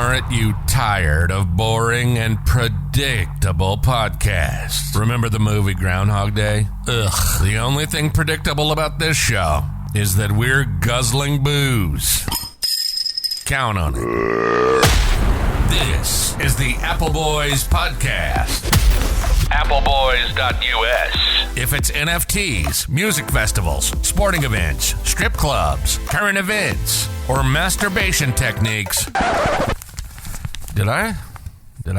Aren't you tired of boring and predictable podcasts? Remember the movie Groundhog Day? Ugh. The only thing predictable about this show is that we're guzzling booze. Count on it. This is the Appleboys podcast. Appleboys.us. If it's NFTs, music festivals, sporting events, strip clubs, current events, or masturbation techniques. Did I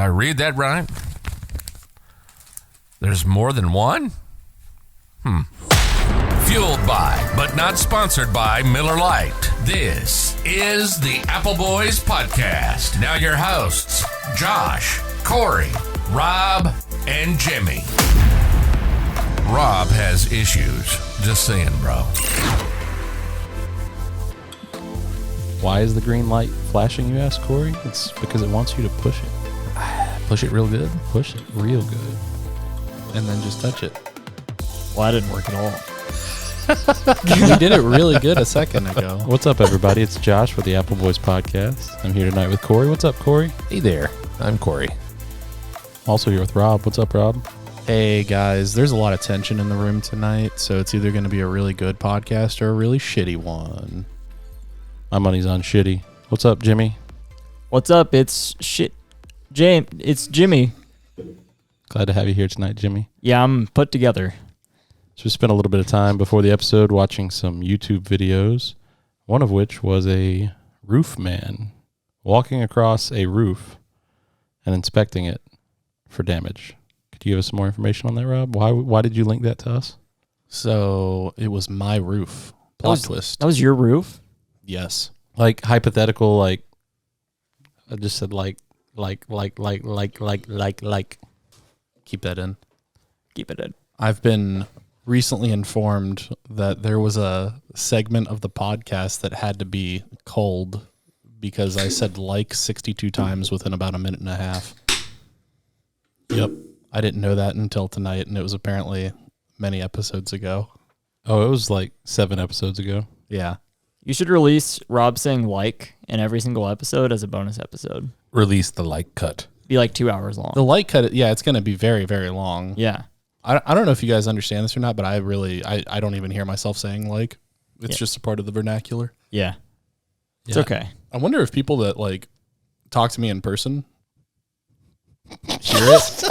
read that right? There's more than one? Fueled by, but not sponsored by, Miller Lite. This is the Appleboys podcast. Now your hosts, Josh, Cory, Rob, and Jimmy. Rob has issues. Just saying, bro. Why is the green light flashing, you ask, Cory? It's because it wants you to push it. Push it real good. Push it real good. And then just touch it. Well, that didn't work at all. You did it really good a second ago. What's up, everybody? It's Josh with the Appleboys podcast. I'm here tonight with Cory. What's up, Cory? Hey there. I'm Cory. Also here with Rob. What's up, Rob? Hey guys, there's a lot of tension in the room tonight, so it's either going to be a really good podcast or a really shitty one. My money's on shitty. What's up, Jimmy? What's up? It's It's Jimmy. Glad to have you here tonight, Jimmy. Yeah, I'm put together. So we spent a little bit of time before the episode watching some YouTube videos, one of which was a roof man walking across a roof and inspecting it for damage. Could you give us some more information on that, Rob? Why did you link that to us? So it was my roof. Plot twist. That was your roof? Yes. Like hypothetical, like I just said like. Keep that in. Keep it in. I've been recently informed that there was a segment of the podcast that had to be culled because I said 62 times within about a minute and a half. Yep. I didn't know that until tonight, and it was apparently many episodes ago. Oh, it was like 7 episodes ago. Yeah. You should release Rob saying in every single episode as a bonus episode. Release the like cut. Be like 2 hours long. The light cut, it's going to be very, very long. Yeah. I don't know if you guys understand this or not, but I don't even hear myself saying like. It's just a part of the vernacular. Yeah. It's okay. I wonder if people that talk to me in person hear it.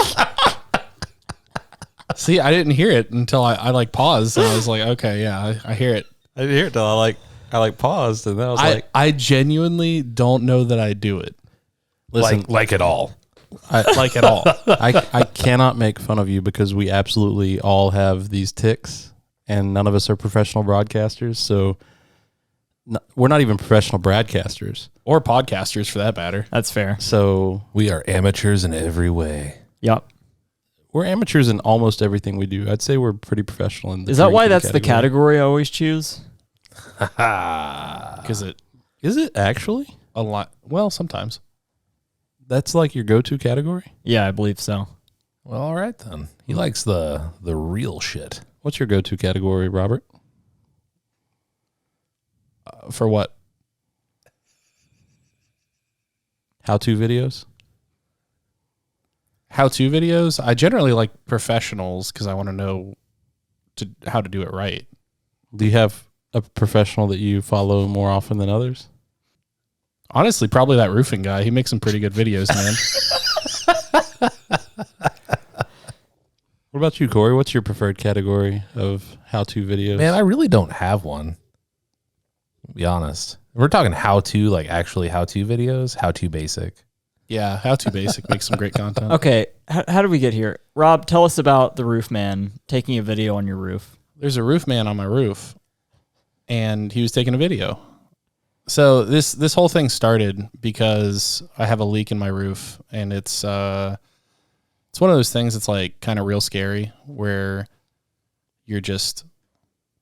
See, I didn't hear it until I paused and I was like, okay, yeah, I hear it. I didn't hear it till I paused and then I was I genuinely don't know that I do it. Listen, Like it all. Like at all. I cannot make fun of you because we absolutely all have these tics and none of us are professional broadcasters. So we're not even professional broadcasters. Or podcasters for that matter. That's fair. So We are amateurs in every way. Yep. we're amateurs in almost everything we do. I'd say we're pretty professional in the Is that why drinking that's the category I always choose? Because Is it actually? a lot. Well, sometimes. That's like your go-to category? Yeah, I believe so. Well, all right then. He likes the real shit. What's your go-to category, Robert? For what? How-to videos? How-to videos? I generally like professionals because I want to know how to do it right. Do you have a professional that you follow more often than others? Honestly, probably that roofing guy. He makes some pretty good videos, man. What about you, Cory? What's your preferred category of how-to videos? Man, I really don't have one. To be honest. We're talking how-to, like actually how-to videos, how-to basic. Yeah, How-To Basic makes some great content. Okay, how do we get here? Rob, tell us about the roof man taking a video on your roof. There's a roof man on my roof, and he was taking a video. So this whole thing started because I have a leak in my roof, and it's one of those things that's like kind of real scary, where you're just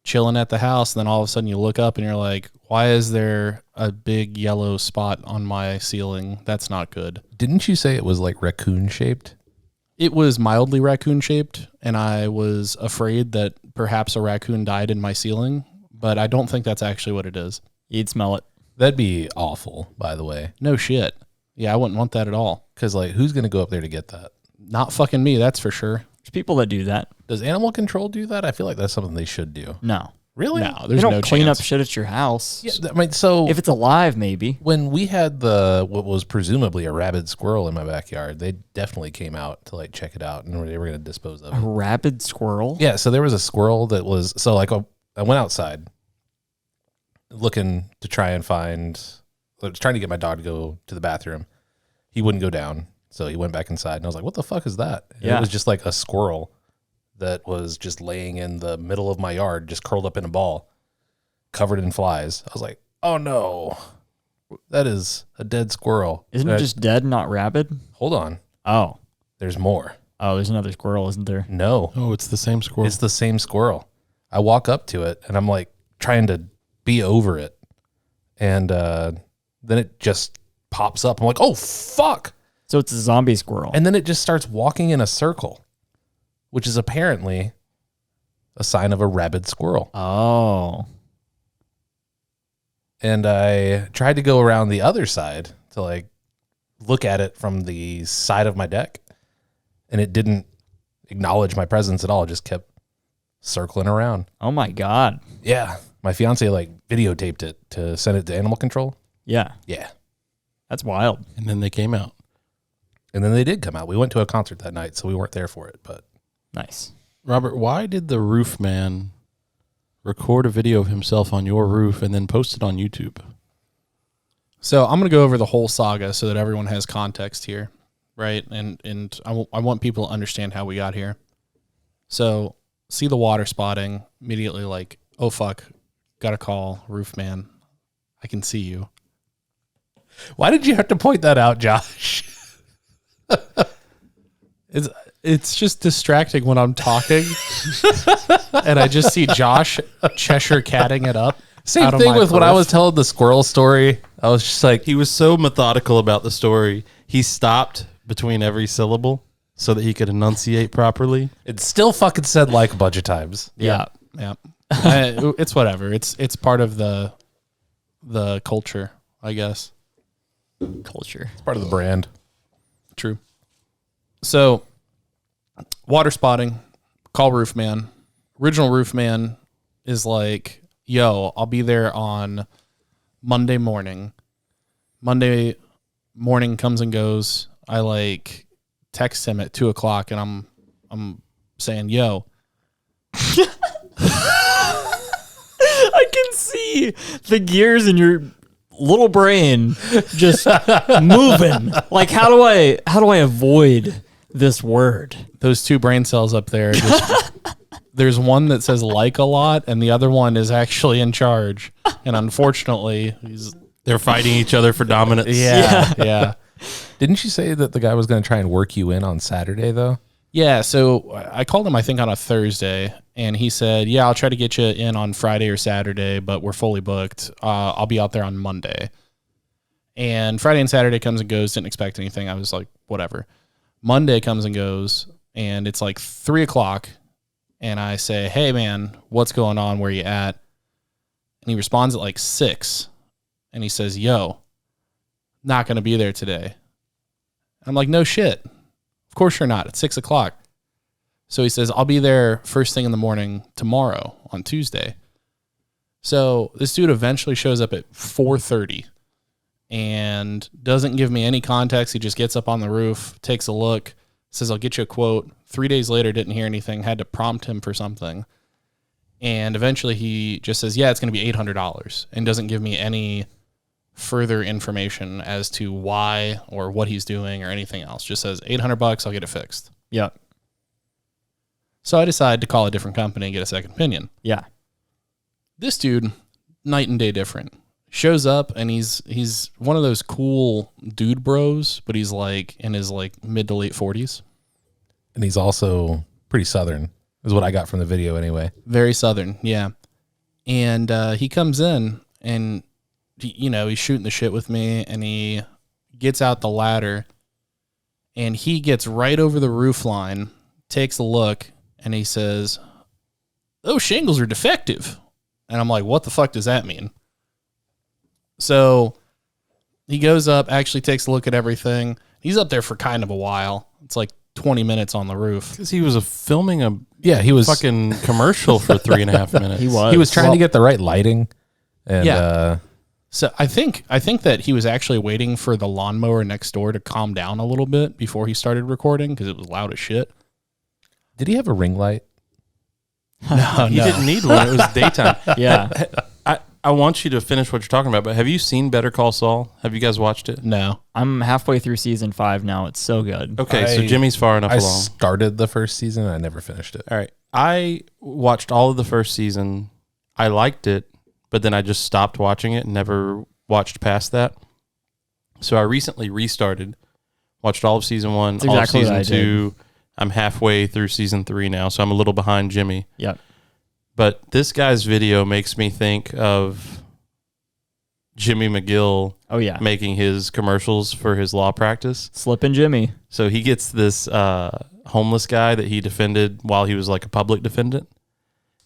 chilling at the house, and then all of a sudden you look up and you're like, why is there a big yellow spot on my ceiling? That's not good. Didn't you say it was like raccoon shaped? It was mildly raccoon shaped, and I was afraid that perhaps a raccoon died in my ceiling, but I don't think that's actually what it is. You'd smell it. That'd be awful, by the way. No shit. Yeah, I wouldn't want that at all. Because, like, who's going to go up there to get that? Not fucking me, that's for sure. There's people that do that. Does animal control do that? I feel like that's something they should do. No. Really? No, They there's don't no clean chance. up shit at your house. Yeah, I mean, so If it's alive, maybe. when we had what was presumably a rabid squirrel in my backyard, they definitely came out to like check it out, and they were going to dispose of A it. rabid squirrel? Yeah, so there was a squirrel that was I went outside looking to try and find. I was trying to get my dog to go to the bathroom. He wouldn't go down, so he went back inside, and I was like, "What the fuck is that?" And Yeah. It was just like a squirrel that was just laying in the middle of my yard, just curled up in a ball, covered in flies. I was like, "Oh no, that is a dead squirrel." Isn't it just dead, not rabid? Hold on, Oh. there's more. Oh, there's another squirrel, isn't there? No, Oh, it's the same squirrel. it's the same squirrel. I walk up to it and I'm like trying to be over it, and then it just pops up. I'm like, "Oh fuck!" So it's a zombie squirrel. And then it just starts walking in a circle, which is apparently a sign of a rabid squirrel. Oh. And I tried to go around the other side to like look at it from the side of my deck, and it didn't acknowledge my presence at all. It just kept circling around. Oh my God. Yeah. My fiance like videotaped it to send it to animal control. Yeah. Yeah. That's wild. And then they came out. And then they did come out. We went to a concert that night, so we weren't there for it, but Nice. Robert, why did the roof man record a video of himself on your roof and then post it on YouTube? So I'm going to go over the whole saga so that everyone has context here, right? And I want people to understand how we got here. So see the water spotting, immediately like, oh fuck, got a call, roof man. I can see you. why did you have to point that out, Josh? It's just distracting when I'm talking, and I just see Josh Cheshire catting it up. Same out of thing my with when I periph. was telling the squirrel story. I was just like, He was so methodical about the story. He stopped between every syllable so that he could enunciate properly. it still fucking said like a bunch of times. Yeah. It's whatever. It's part of the culture, I guess. Culture. It's part of the brand. True. So, water spotting, call roof man. Original roof man is like, yo, I'll be there on Monday morning. Monday morning comes and goes. I like text him at 2:00 and I'm saying, yo, I can see the gears in your little brain just moving. Like, how do I avoid this word? those two brain cells up there. Just, there's one that says like a lot, and the other one is actually in charge. And unfortunately, They're fighting each other for dominance. yeah. Didn't you say that the guy was going to try and work you in on Saturday, though? Yeah, so I called him, I think, on a Thursday, and he said, yeah, I'll try to get you in on Friday or Saturday, but we're fully booked. I'll be out there on Monday. And Friday and Saturday comes and goes, didn't expect anything. I was like, whatever. Monday comes and goes, and it's like 3:00, and I say, hey, man, what's going on? Where you at? And he responds at like 6, and he says, yo, not going to be there today. I'm like, no shit. Of course you're not. It's 6:00. So he says, I'll be there first thing in the morning tomorrow on Tuesday. So this dude eventually shows up at 4:30 and doesn't give me any context. He just gets up on the roof, takes a look, says, I'll get you a quote. 3 days later, didn't hear anything, had to prompt him for something. And eventually he just says, yeah, it's going to be $800, and doesn't give me any further information as to why or what he's doing or anything else. Just says $800, I'll get it fixed. Yeah. So I decided to call a different company and get a second opinion. Yeah. This dude, night and day different. Shows up and he's one of those cool dude bros, but he's like in his like mid to late 40s. And he's also pretty Southern, is what I got from the video anyway. Very Southern, yeah. And he comes in and he's shooting the shit with me, and he gets out the ladder and he gets right over the roof line, takes a look, and he says, those shingles are defective. And I'm like, what the fuck does that mean? So he goes up, actually takes a look at everything. He's up there for kind of a while. It's like 20 minutes on the roof. Because he was filming a He was fucking commercial for 3.5 minutes. He was. He was trying to get the right lighting. And Yeah. So I think that he was actually waiting for the lawnmower next door to calm down a little bit before he started recording because it was loud as shit. did he have a ring light? No, He didn't need one. It was daytime. Yeah. I want you to finish what you're talking about, but have you seen Better Call Saul? Have you guys watched it? No. I'm halfway through season 5 now. It's so good. Okay, so I- Jimmy's far enough I along. started the first season. I never finished it. All right. I watched all of the first season. I liked it, but then I just stopped watching it and never watched past that. So I recently restarted, watched all of season 1, That's all exactly of what I season 2. I'm halfway through season 3 now, so I'm a little behind Jimmy. Yep. But this guy's video makes me think of Jimmy McGill Oh, yeah. making his commercials for his law practice. Slippin' Jimmy. So he gets this homeless guy that he defended while he was like a public defendant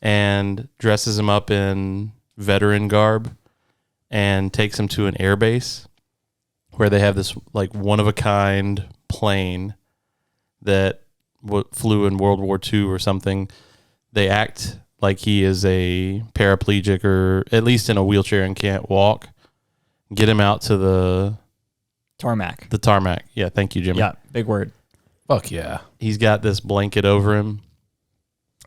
and dresses him up in veteran garb and takes him to an air base where they have this like one-of-a-kind plane that flew in World War II or something. They act like he is a paraplegic or at least in a wheelchair and can't walk. Get him out to the Tarmac. tarmac. Yeah, thank you, Jimmy. Yeah, big word. Fuck yeah. He's got this blanket over him,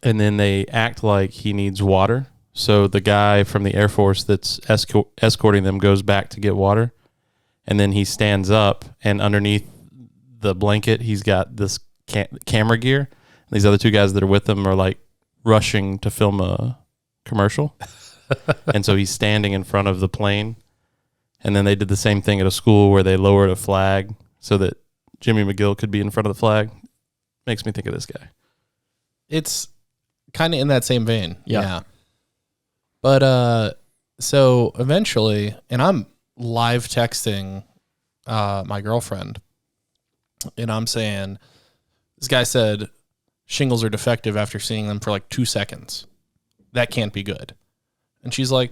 and then they act like he needs water. So the guy from the Air Force that's escorting them goes back to get water, and then he stands up, and underneath the blanket, he's got this camera gear. These other two guys that are with him are like rushing to film a commercial, and so he's standing in front of the plane. And then they did the same thing at a school where they lowered a flag so that Jimmy McGill could be in front of the flag. Makes me think of this guy. It's kind of in that same vein. Yeah. But so eventually, and I'm live texting my girlfriend, and I'm saying, this guy said shingles are defective after seeing them for like 2 seconds. That can't be good. And she's like,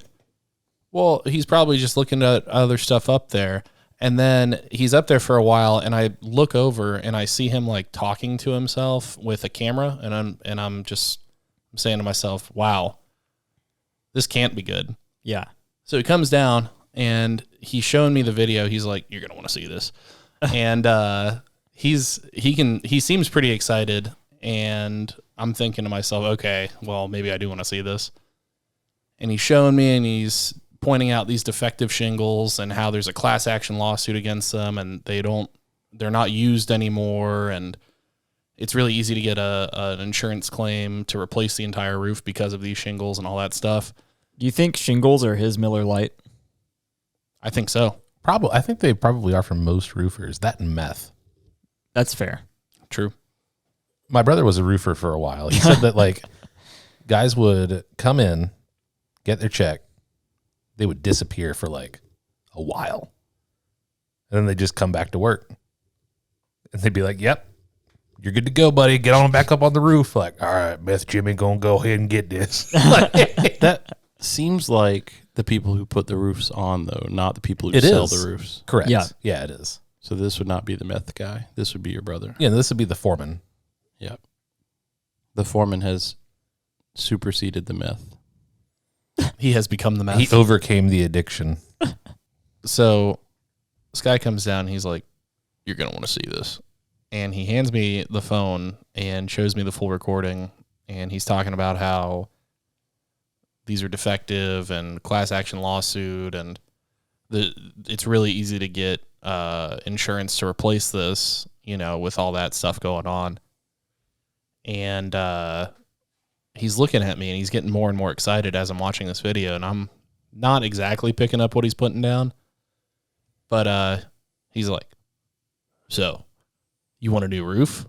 well, he's probably just looking at other stuff up there. And then he's up there for a while, and I look over and I see him like talking to himself with a camera, and I'm saying to myself, wow, this can't be good. Yeah. So he comes down and he's showing me the video. He's like, you're gonna want to see this. And he seems pretty excited, and I'm thinking to myself, okay, well, maybe I do want to see this. And he's showing me, and he's pointing out these defective shingles and how there's a class action lawsuit against them, and they're not used anymore, and it's really easy to get an insurance claim to replace the entire roof because of these shingles and all that stuff. Do you think shingles are his Miller Lite? I think so. Probably. I think they probably are for most roofers. That and meth. That's fair. True. My brother was a roofer for a while. He said that like guys would come in, get their check, they would disappear for like a while, and then they just come back to work, and they'd be like, "Yep, you're good to go, buddy. Get on back up on the roof." Like, all right, Beth, Jimmy, gonna go ahead and get this. That seems like the people who put the roofs on, though, not the people who It sell is. the roofs. Correct. Yeah. Yeah, it is. So this would not be the meth guy. This would be your brother. Yeah, this would be the foreman. Yep. The foreman has superseded the meth. He has become the meth. He overcame the addiction. So this guy comes down, he's like, you're going to want to see this. And he hands me the phone and shows me the full recording. And he's talking about how these are defective and class action lawsuit. And it's really easy to get insurance to replace this, with all that stuff going on. And he's looking at me, and he's getting more and more excited as I'm watching this video. And I'm not exactly picking up what he's putting down. But he's like, so you want a new roof?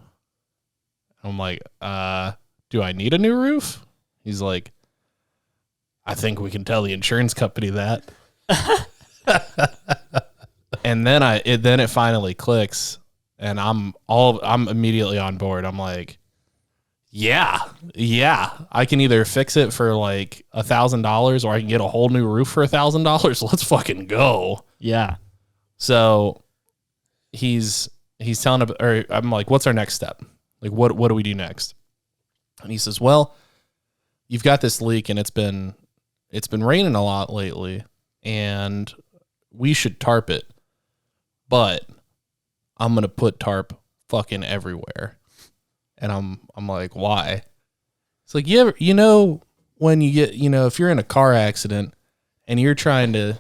I'm like, do I need a new roof? He's like, I think we can tell the insurance company that. And then it finally clicks, and I'm immediately on board. I'm like, yeah, I can either fix it for like $1,000 or I can get a whole new roof for $1,000. Let's fucking go. Yeah. So he's telling, or I'm like, what's our next step? Like, what do we do next? And he says, well, you've got this leak and it's been raining a lot lately and we should tarp it, but I'm going to put tarp fucking everywhere. And I'm like, why? It's like, when you get, if you're in a car accident and you're trying to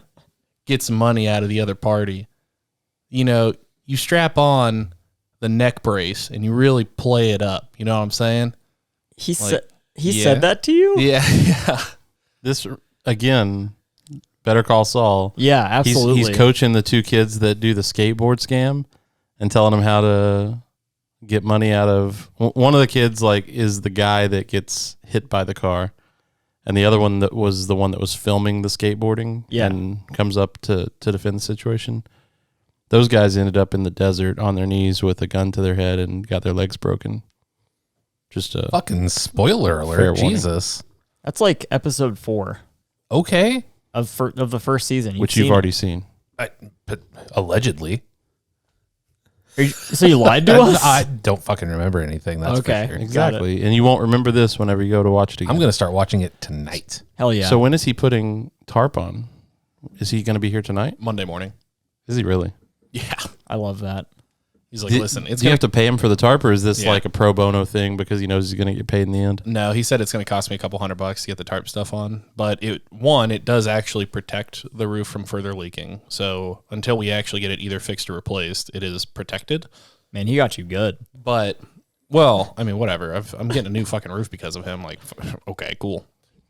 get some money out of the other party, you strap on the neck brace and you really play it up. You know what I'm saying? He said that to you? Yeah. Yeah. This, again, Better Call Saul. Yeah, absolutely. He's coaching the two kids that do the skateboard scam and telling them how to get money out of... One of the kids is the guy that gets hit by the car, and the other one that was the one that was filming the skateboarding and comes up to defend the situation. Those guys ended up in the desert on their knees with a gun to their head and got their legs broken. Just a fucking spoiler alert. Jesus. That's like episode 4 Okay. of the first season. which you've already seen. But allegedly. So you lied to us? I don't fucking remember anything. That's Okay. for sure. Exactly. And you won't remember this whenever you go to watch it again. I'm going to start watching it tonight. Hell yeah. So when is he putting tarp on? Is he going to be here tonight? Monday morning. Is he really? Yeah. I love that. He's like, listen, it's Do you going have to pay him for the tarp, or is this Yeah. like a pro bono thing because he knows he's going to get paid in the end? No, he said it's going to cost me a couple $100 to get the tarp stuff on, but it does actually protect the roof from further leaking. So until we actually get it either fixed or replaced, it is protected. Man, he got you good. But, well, I mean, whatever. I'm getting a new fucking roof because of him. Like, okay, cool.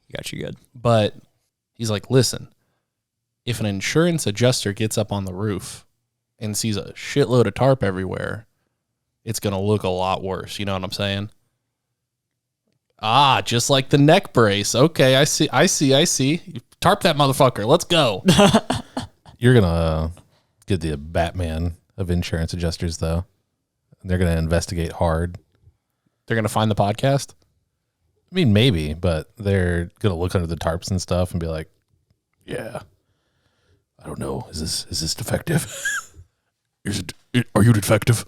He got you good. But he's like, listen, if an insurance adjuster gets up on the roof and sees a shitload of tarp everywhere, it's going to look a lot worse. You know what I'm saying? Ah, just like the neck brace. Okay, I see. Tarp that motherfucker. Let's go. You're going to get the Batman of insurance adjusters, though. They're going to investigate hard. They're going to find the podcast? I mean, maybe, but they're going to look under the tarps and stuff and be like, yeah, I don't know. Is this defective? Are you defective?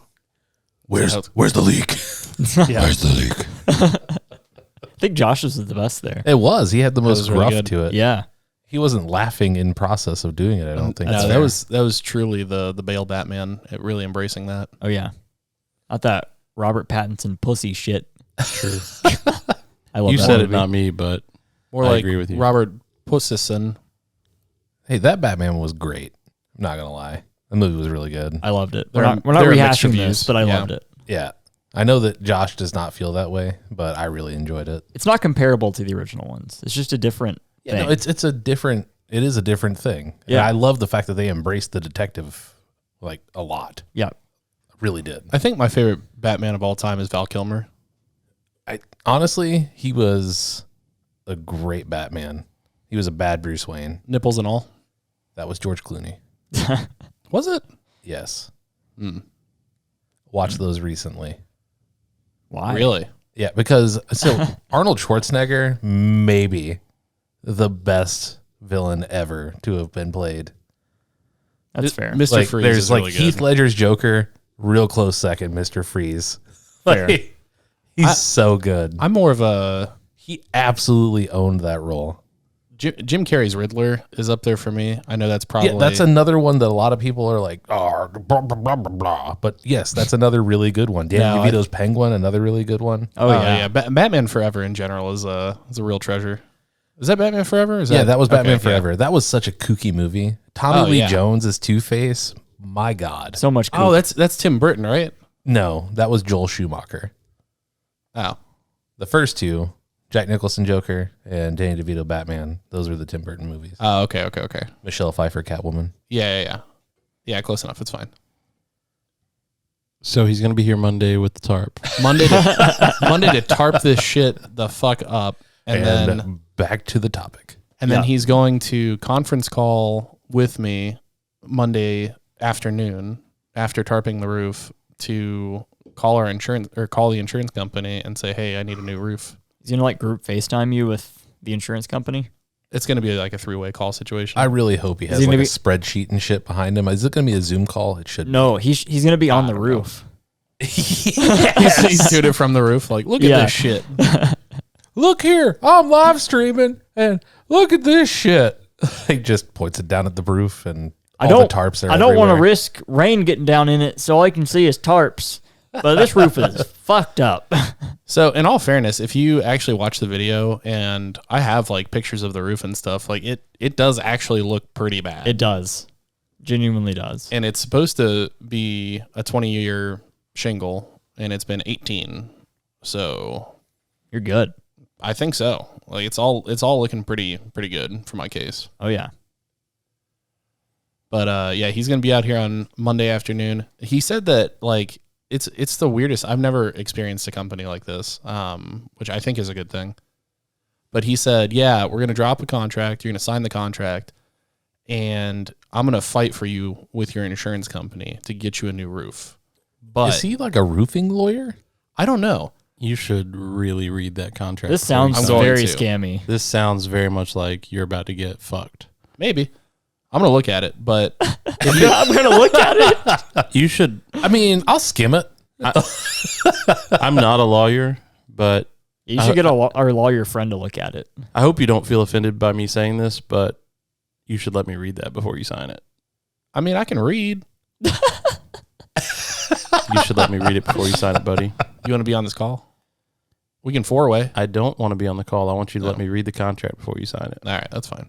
Where's the leak? Yeah. Where's the leak? I think Josh's was the best there. It was. He had the most was really rough good. to it. Yeah. He wasn't laughing in process of doing it. I don't think. No, that was truly the Bale Batman really embracing that. Oh, yeah. Not that Robert Pattinson pussy shit. True. I love You that said movie. it, not me, but More I like agree with you. Robert Pussison. Hey, that Batman was great. I'm not gonna lie. The movie was really good. I loved it. There We're are- not there are mixed rehashing reviews. this, but I Yeah. loved it. Yeah, I know that Josh does not feel that way, but I really enjoyed it. It's not comparable to the original ones. It's just a different Yeah, thing. no, it's a different. It is a different thing. Yeah. And I love the fact that they embraced the detective like a lot. Yeah. I really did. I think my favorite Batman of all time is Val Kilmer. Honestly, he was a great Batman. He was a bad Bruce Wayne. Nipples and all. That was George Clooney. Was it? Yes. Watched those recently. Why? Really? Yeah, because so Arnold Schwarzenegger, maybe the best villain ever to have been played. That's fair. Mr. Like, Freeze there's is like really Heath good. Ledger's Joker, real close second, Mr. Freeze. Fair. Like, he's so good. I'm more of a He absolutely owned that role. Jim Carrey's Riddler is up there for me. I know that's probably Yeah, that's another one that a lot of people are like, oh, blah, blah, blah, blah, blah. But yes, that's another really good one. Danny No, DeVito's Penguin, another really good one. Oh, yeah. Batman Forever in general is a real treasure. Is that Batman Forever? Is Yeah, that was Batman okay, yeah. Forever. That was such a kooky movie. Tommy Oh, Lee yeah. Jones as Two-Face. My God. So much cool. Oh, that's Tim Burton, right? No, that was Joel Schumacher. Oh, The first two, Jack Nicholson Joker and Danny DeVito Batman, those were the Tim Burton movies. okay. Michelle Pfeiffer Catwoman. Yeah, close enough. It's fine. So he's going to be here Monday with the tarp. Monday to tarp this shit the fuck up, and then back to the topic. Yeah. he's going to conference call with me Monday afternoon after tarping the roof to call our insurance or call the insurance company and say, hey, I need a new roof. He's going to like group FaceTime you with the insurance company. It's going to be like a 3-way call situation. I really hope he has he like gonna a spreadsheet and shit behind him. Is it going to be a Zoom call? It should. No, he's going to be on the roof. he's doing it from the roof. Like, look at Yeah. this shit. Look here, I'm live streaming, and look at this shit. He just points it down at the roof, and the tarps are. I don't want to everywhere. risk rain getting down in it, so all I can see is tarps. But this roof is fucked up. So, in all fairness, if you actually watch the video, and I have like pictures of the roof and stuff, like it does actually look pretty bad. It does. Genuinely does. And it's supposed to be a 20-year shingle, and it's been 18. So You're good. I think so. Like it's all looking pretty good for my case. Oh, yeah. But yeah, he's gonna be out here on Monday afternoon. He said that like it's the weirdest. I've never experienced a company like this, which I think is a good thing. But he said, yeah, we're gonna drop a contract. You're gonna sign the contract, and I'm gonna fight for you with your insurance company to get you a new roof. But Is he like a roofing lawyer? I don't know. You should really read that contract. This before you sounds sign it. very to. scammy. This sounds very much like you're about to get fucked. Maybe I'm gonna look at it, but I'm going to look at it. You should. I mean, I'll skim it. I'm not a lawyer, but You should get our lawyer friend to look at it. I hope you don't feel offended by me saying this, but you should let me read that before you sign it. I mean, I can read. You should let me read it before you sign it, buddy. You want to be on this call? We can 4-way. I don't want to be on the call. I want you to let me read the contract before you sign it. All right, that's fine.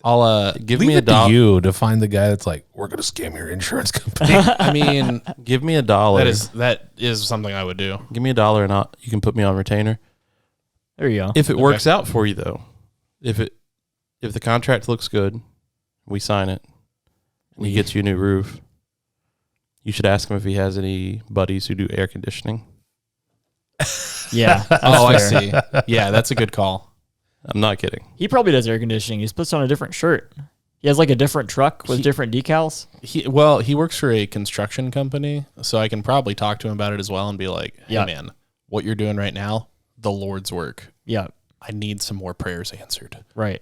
I'll Give Leave me a it to dollar. you to find the guy that's like, we're gonna scam your insurance company. I mean, Give me $1. that is something I would do. Give me $1 and you can put me on retainer. There you go. If it works out for you, though, if the contract looks good, we sign it, and he gets you a new roof. You should ask him if he has any buddies who do air conditioning. Yeah. that's Oh, I fair. see. Yeah, that's a good call. I'm not kidding. He probably does air conditioning. He just puts on a different shirt. He has like a different truck with different decals. He works for a construction company, so I can probably talk to him about it as well and be like, hey, Yeah. man, what you're doing right now, the Lord's work. Yeah. I need some more prayers answered. Right.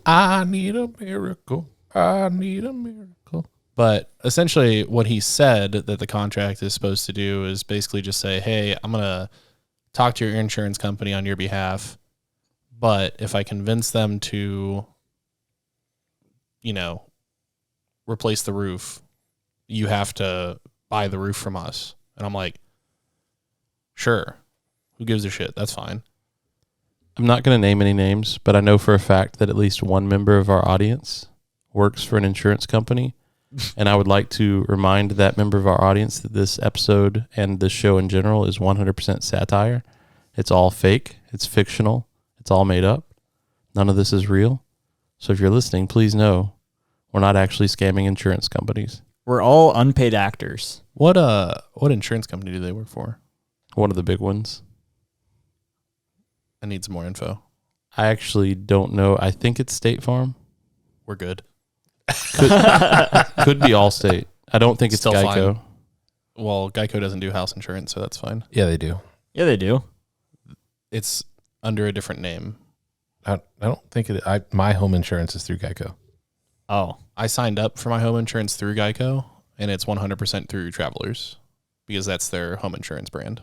I need a miracle. I need a miracle. But essentially what he said that the contract is supposed to do is basically just say, hey, I'm going to talk to your insurance company on your behalf. But if I convince them to, replace the roof, you have to buy the roof from us. And I'm like, sure. Who gives a shit? That's fine. I'm not going to name any names, but I know for a fact that at least one member of our audience works for an insurance company. And I would like to remind that member of our audience that this episode and this show in general is 100% satire. It's all fake. It's fictional. It's all made up. None of this is real. So if you're listening, please know we're not actually scamming insurance companies. We're all unpaid actors. What insurance company do they work for? One of the big ones. I need some more info. I actually don't know. I think it's State Farm. We're good. Could be Allstate. I don't think it's Still Geico. fine. Well, Geico doesn't do house insurance, so that's fine. Yeah, they do. Yeah, they do. It's under a different name. I don't think it. My home insurance is through Geico. Oh. I signed up for my home insurance through Geico, and it's 100% through Travelers because that's their home insurance brand.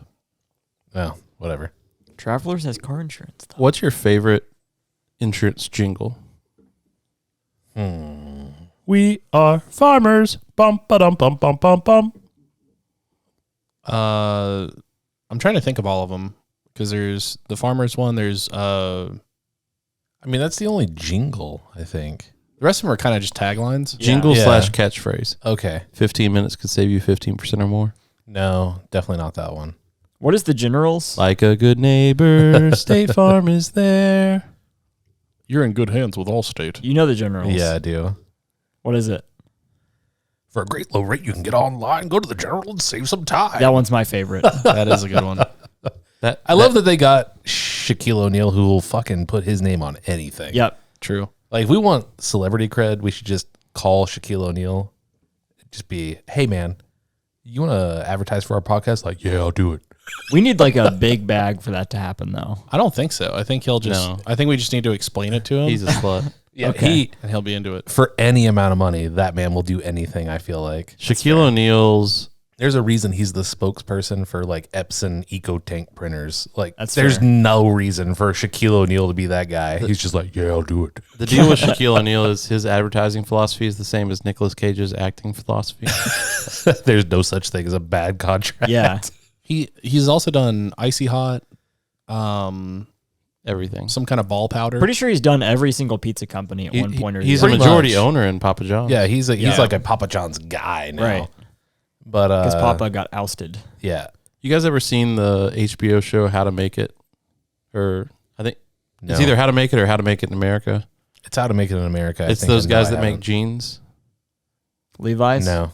Oh, whatever. Travelers has car insurance, though. What's your favorite insurance jingle? We are farmers. Bum ba dum bum bum bum bum. I'm trying to think of all of them because there's the farmers one. There's I mean, that's the only jingle, I think. the rest of them are kind of just taglines. Jingle Yeah. slash catchphrase. Okay. 15 minutes could save you 15% or more. No, definitely not that one. What is the Generals? Like a good neighbor, State Farm is there. You're in good hands with Allstate. You know the Generals. Yeah, I do. What is it? For a great low rate, you can get online, go to the General, and save some time. That one's my favorite. That is a good one. I love that they got Shaquille O'Neal, who will fucking put his name on anything. Yep. True. Like, if we want celebrity cred, we should just call Shaquille O'Neal. Just be, hey, man, you want to advertise for our podcast? Like, yeah, I'll do it. We need like a big bag for that to happen, though. I don't think so. I think he'll just. No. I think we just need to explain it to him. He's a slut. Yeah, Okay. and he'll be into it. for any amount of money, that man will do anything. I feel like Shaquille O'Neal's. there's a reason he's the spokesperson for like Epson EcoTank printers. Like, That's there's fair. no reason for Shaquille O'Neal to be that guy. He's just like, yeah, I'll do it. The deal with Shaquille O'Neal is his advertising philosophy is the same as Nicolas Cage's acting philosophy. There's no such thing as a bad contract. Yeah. He's also done Icy Hot, Everything. some kind of ball powder. Pretty sure he's done every single pizza company at He- one point or he's the a other. Pretty majority much. owner in Papa John's. Yeah, he's Yeah. like a Papa John's guy now. Right. But Because Papa got ousted. yeah, You guys ever seen the HBO show How to Make It? Or I think no. it's either How to Make It or How to Make It in America. It's How to Make It in America. It's those guys that make jeans. Levi's? No,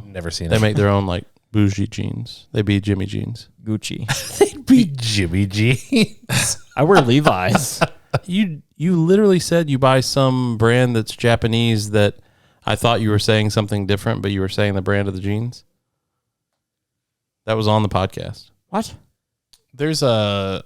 never seen they it. make their own like bougie jeans. They be Jimmy jeans. Gucci. They'd be Jimmy G. I wear Levi's. You literally said you buy some brand that's Japanese that I thought you were saying something different, but you were saying the brand of the jeans. That was on the podcast. What? There's a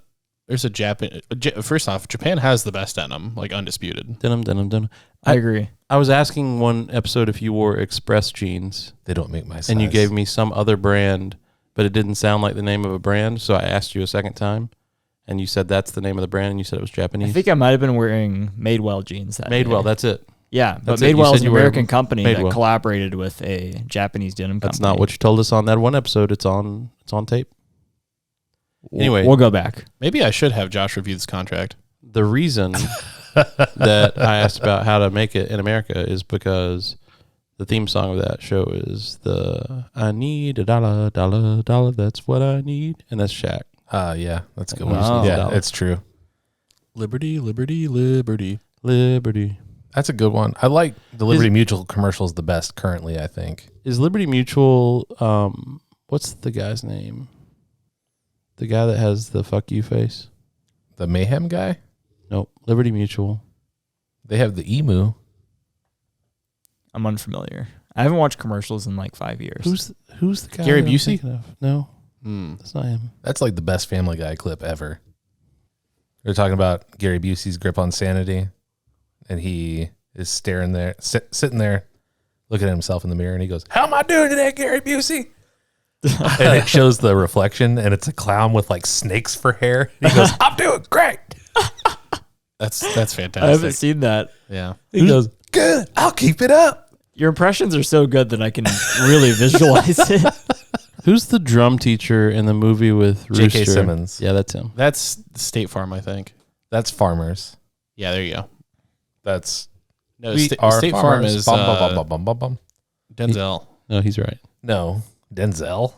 Japan. First off, Japan has the best denim, like undisputed. Denim. I agree. I was asking one episode if you wore Express jeans, They don't make my size. and you gave me some other brand, but it didn't sound like the name of a brand. So I asked you a second time, and you said that's the name of the brand, and you said it was I Japanese. think I might have been wearing Madewell jeans that Madewell, day. that's it. Yeah, but That's it. You Madewell said is an you were American company that Madewell. collaborated with a Japanese denim company. That's not what you told us on that one episode. It's on tape. Anyway. We'll go back. Maybe I should have Josh review this contract. The reason that I asked about How to Make It in America is because the theme song of that show is the I need a dollar, dollar, dollar, that's what I need. And that's Shaq. Yeah, that's a good Wow. one. Yeah, Dollar. it's true. Liberty, liberty, liberty. Liberty. That's a good one. I like the Liberty Mutual commercials the best currently, I think. Is Liberty Mutual, what's the guy's name? The guy that has the fuck you face? The Mayhem guy, Nope. Liberty Mutual. they have the emu. I'm unfamiliar. I haven't watched commercials in like 5 years. Who's the guy? Gary that I'm Busey? thinking of? No, that's not him. That's like the best Family Guy clip ever. They're talking about Gary Busey's grip on sanity, and he is staring there, sitting there, looking at himself in the mirror, and he goes, "How am I doing today, Gary Busey?" And it shows the reflection, and it's a clown with like snakes for hair. He goes, "I'm doing great." That's I haven't fantastic. seen that. Yeah. He goes, "Good, I'll keep it up." Your impressions are so good that I can really visualize it. Who's the drum teacher in the movie with J.K. Rooster? Simmons. Yeah, that's him. That's State Farm, I think. That's Farmers. Yeah, there you go. That's No, State Farm farmers. is Bum, bum, bum, bum, bum, bum. Denzel. No, he's right. No, Denzel.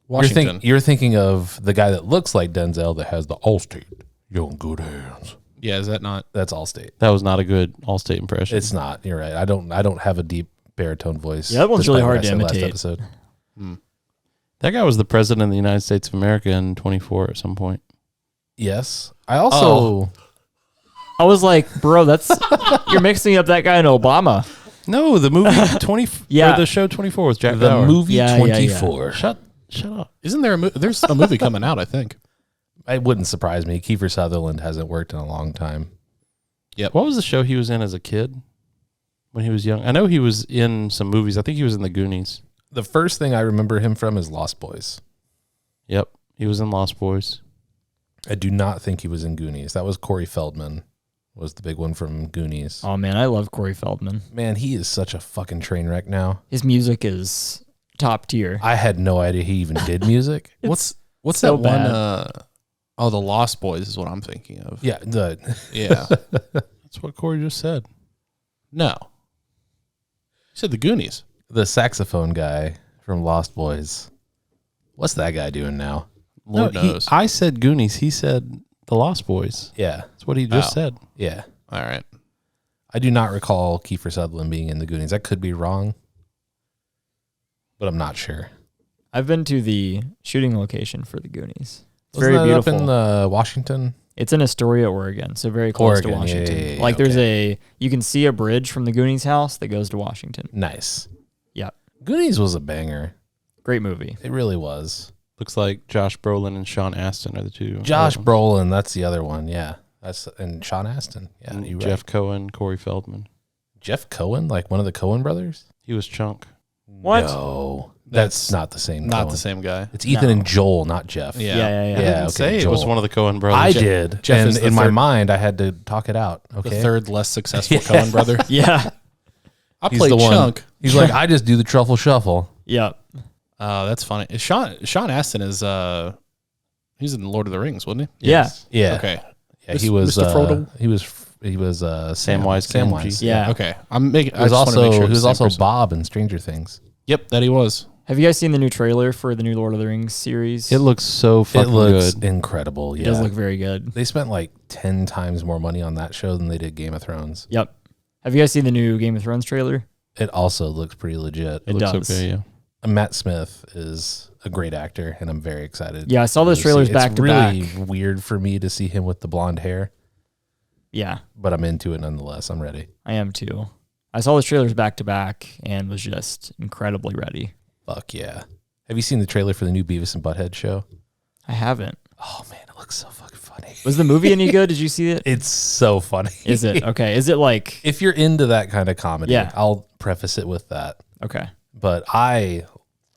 Washington. You're thinking of the guy that looks like Denzel that has the Allstate. You're in good hands. Yeah, is that not? That's Allstate. That was not a good Allstate impression. It's not. You're right. I don't have a deep baritone voice. Yeah, that one's really despite hard what I to said last imitate. episode. That guy was the president of the United States of America in 24 at some point. Yes. I also I was like, bro, that's you're mixing up that guy and Obama. No, the movie 20. Yeah. or the show 24 was Jack the Bauer. movie Yeah, 24. Shut up. Isn't there there's a movie coming out, I think. It wouldn't surprise me. Kiefer Sutherland hasn't worked in a long time. What was the show he was in as a kid when he was young? I know he was in some movies. I think he was in The Goonies. The first thing I remember him from is Lost Boys. Yep, he was in Lost Boys. I do not think he was in Goonies. That was Corey Feldman. Was the big one from Goonies. Oh man, I love Corey Feldman. Man, he is such a fucking train wreck now. His music is top tier. I had no idea he even did music. What's so that bad. one? The Lost Boys is what I'm thinking of. Yeah, Yeah. That's what Corey just said. No. You said the Goonies. the saxophone guy from Lost Boys. What's that guy doing now? Lord No, knows. I said Goonies. He said The Lost Boys. Yeah, That's what he just Oh. said. yeah. All right. I do not recall Kiefer Sutherland being in the Goonies. I could be wrong, but I'm not sure. I've been to the shooting location for the Goonies. It's Wasn't very that beautiful. up in Washington? It's in Astoria, Oregon, so very close to Oregon, yeah, Washington. yeah, yeah, like there's okay. you can see a bridge from the Goonies house that goes to Washington. Nice. Yeah. Goonies was a banger. Great movie. It really was. Looks like Josh Brolin and Sean Astin are the two. Josh ones. Brolin, that's the other one. Yeah, and Sean Astin. Yeah, And you Jeff right. Cohen, Corey Feldman. Jeff Cohen, like one of the Cohen brothers. He was Chunk. What? No, that's not the same. Not Coen. the same guy. It's Ethan No. and Joel, not Jeff. Yeah. Yeah. Yeah, didn't okay, say it Joel. It was one of the Cohen brothers. I did, Jeff and is the in my third- mind, I had to talk it out. The Okay, third less successful Cohen brother. Yeah. I he's played the one. Chunk. He's like, I just do the truffle shuffle. Yep. That's funny. Sean Astin is he's in Lord of the Rings, wasn't Yeah. Yeah, Okay. yeah. He was Mr. Frodo? He was Samwise Samwise. Gamgee. Yeah. Okay. I'm making. He was also he he was also Bob in Stranger Things. Yep, that he was. Have you guys seen the new trailer for the new Lord of the Rings series? It looks so fucking It looks good. incredible. It Yeah, does look very good. they spent like 10 times more money on that show than they did Game of Thrones. Yep. Have you guys seen the new Game of Thrones trailer? It also looks pretty legit. It looks does. okay, yeah. Matt Smith is a great actor, and I'm very excited. Yeah, I saw those to trailers see- back it's to really back. weird for me to see him with the blonde hair, Yeah, but I'm into it nonetheless. I'm ready. I am too. I saw those trailers back to back and was just incredibly ready. Fuck yeah. Have you seen the trailer for the new Beavis and Butthead show? I haven't. Oh man, it looks so fucking funny. Was the movie any good? Did you see it? It's so funny. Is it? Okay. Is it like, If you're into that kind of comedy, Yeah. I'll preface it with that. okay. But I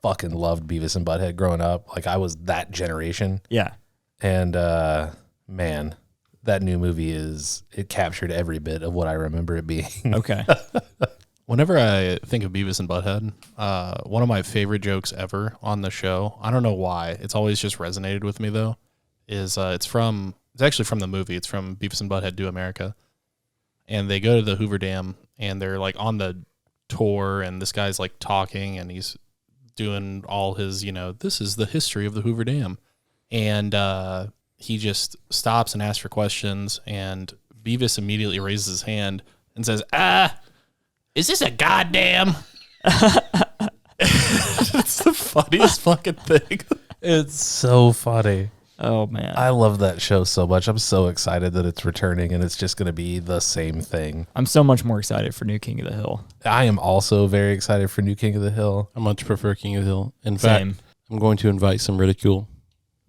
fucking loved Beavis and Butthead growing up. Like I was that generation. Yeah. And man, that new movie it captured every bit of what I remember it being. Okay. Whenever I think of Beavis and Butthead, one of my favorite jokes ever on the show, I don't know why, it's always just resonated with me though, is it's actually from the movie. It's from Beavis and Butthead Do America. And they go to the Hoover Dam and they're like on the tour and this guy's like talking and he's doing all his, this is the history of the Hoover Dam. And he just stops and asks for questions and Beavis immediately raises his hand and says, is this a goddamn? It's the funniest fucking thing. It's so funny. Oh man. I love that show so much. I'm so excited that it's returning and it's just going to be the same thing. I'm so much more excited for New King of the Hill. I am also very excited for New King of the Hill. I much prefer King of the Hill. In fact, Same. I'm going to invite some ridicule.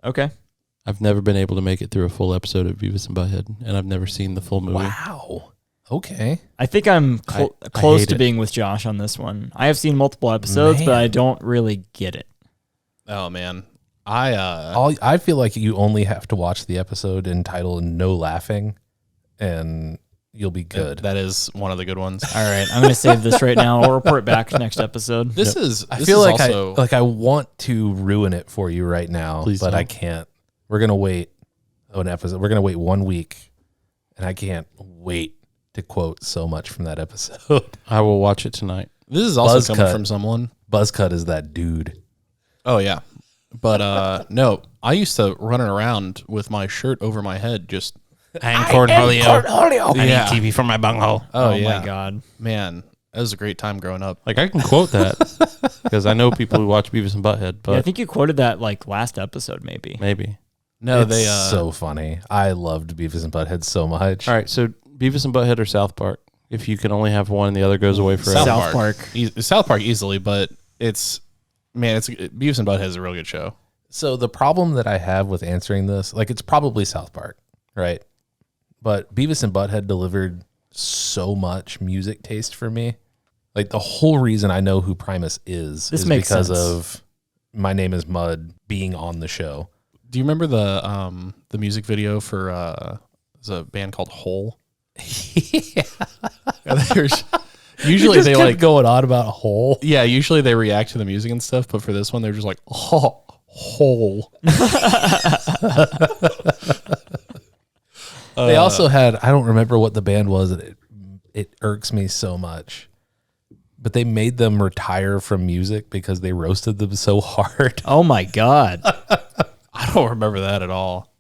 Okay. I've never been able to make it through a full episode of Beavis and Butthead, and I've never seen the full movie. Wow. Okay. I think I'm I close hate to it. being with Josh on this one. I have seen multiple episodes, but Man. I don't really get it. Oh man. I I feel like you only have to watch the episode entitled No Laughing and you'll be good. that is one of the good ones. All right, I'm going to save this right now. I'll report back next episode. This is I this feel is like also, I want to ruin it for you right now, Please but don't. I can't. We're going to wait an episode. We're going to wait 1 week and I can't wait to quote so much from that episode. I will watch it tonight. this is also Buzz coming cut. from someone. Buzzcut is that dude. Oh yeah. But no, I used to run around with my shirt over my head just I'm Cornholio. I Yeah. need TV for my bunghole. Oh, yeah. my God. Man, that was a great time growing up. Like, I can quote that because I know people who watch Beavis and Butthead, but Yeah, I think you quoted that like last episode, maybe. maybe. No, It's they so funny. I loved Beavis and Butthead so much. All right, so Beavis and Butthead or South Park? If you can only have one and the other goes away forever. South Park. South Park easily, but it's Beavis and Butthead is a real good show. So the problem that I have with answering this, like it's probably South Park, right? But Beavis and Butthead delivered so much music taste for me. Like the whole reason I know who Primus is Makes because sense. of My Name is Mud being on the show. Do you remember the music video for there's a band called Hole? Yeah. Usually just they kept like going on about Hole. yeah, usually they react to the music and stuff, but for this one they're just like Hole. They also had, I don't remember what the band was. It irks me so much. But they made them retire from music because they roasted them so hard. Oh my God. I don't remember that at all.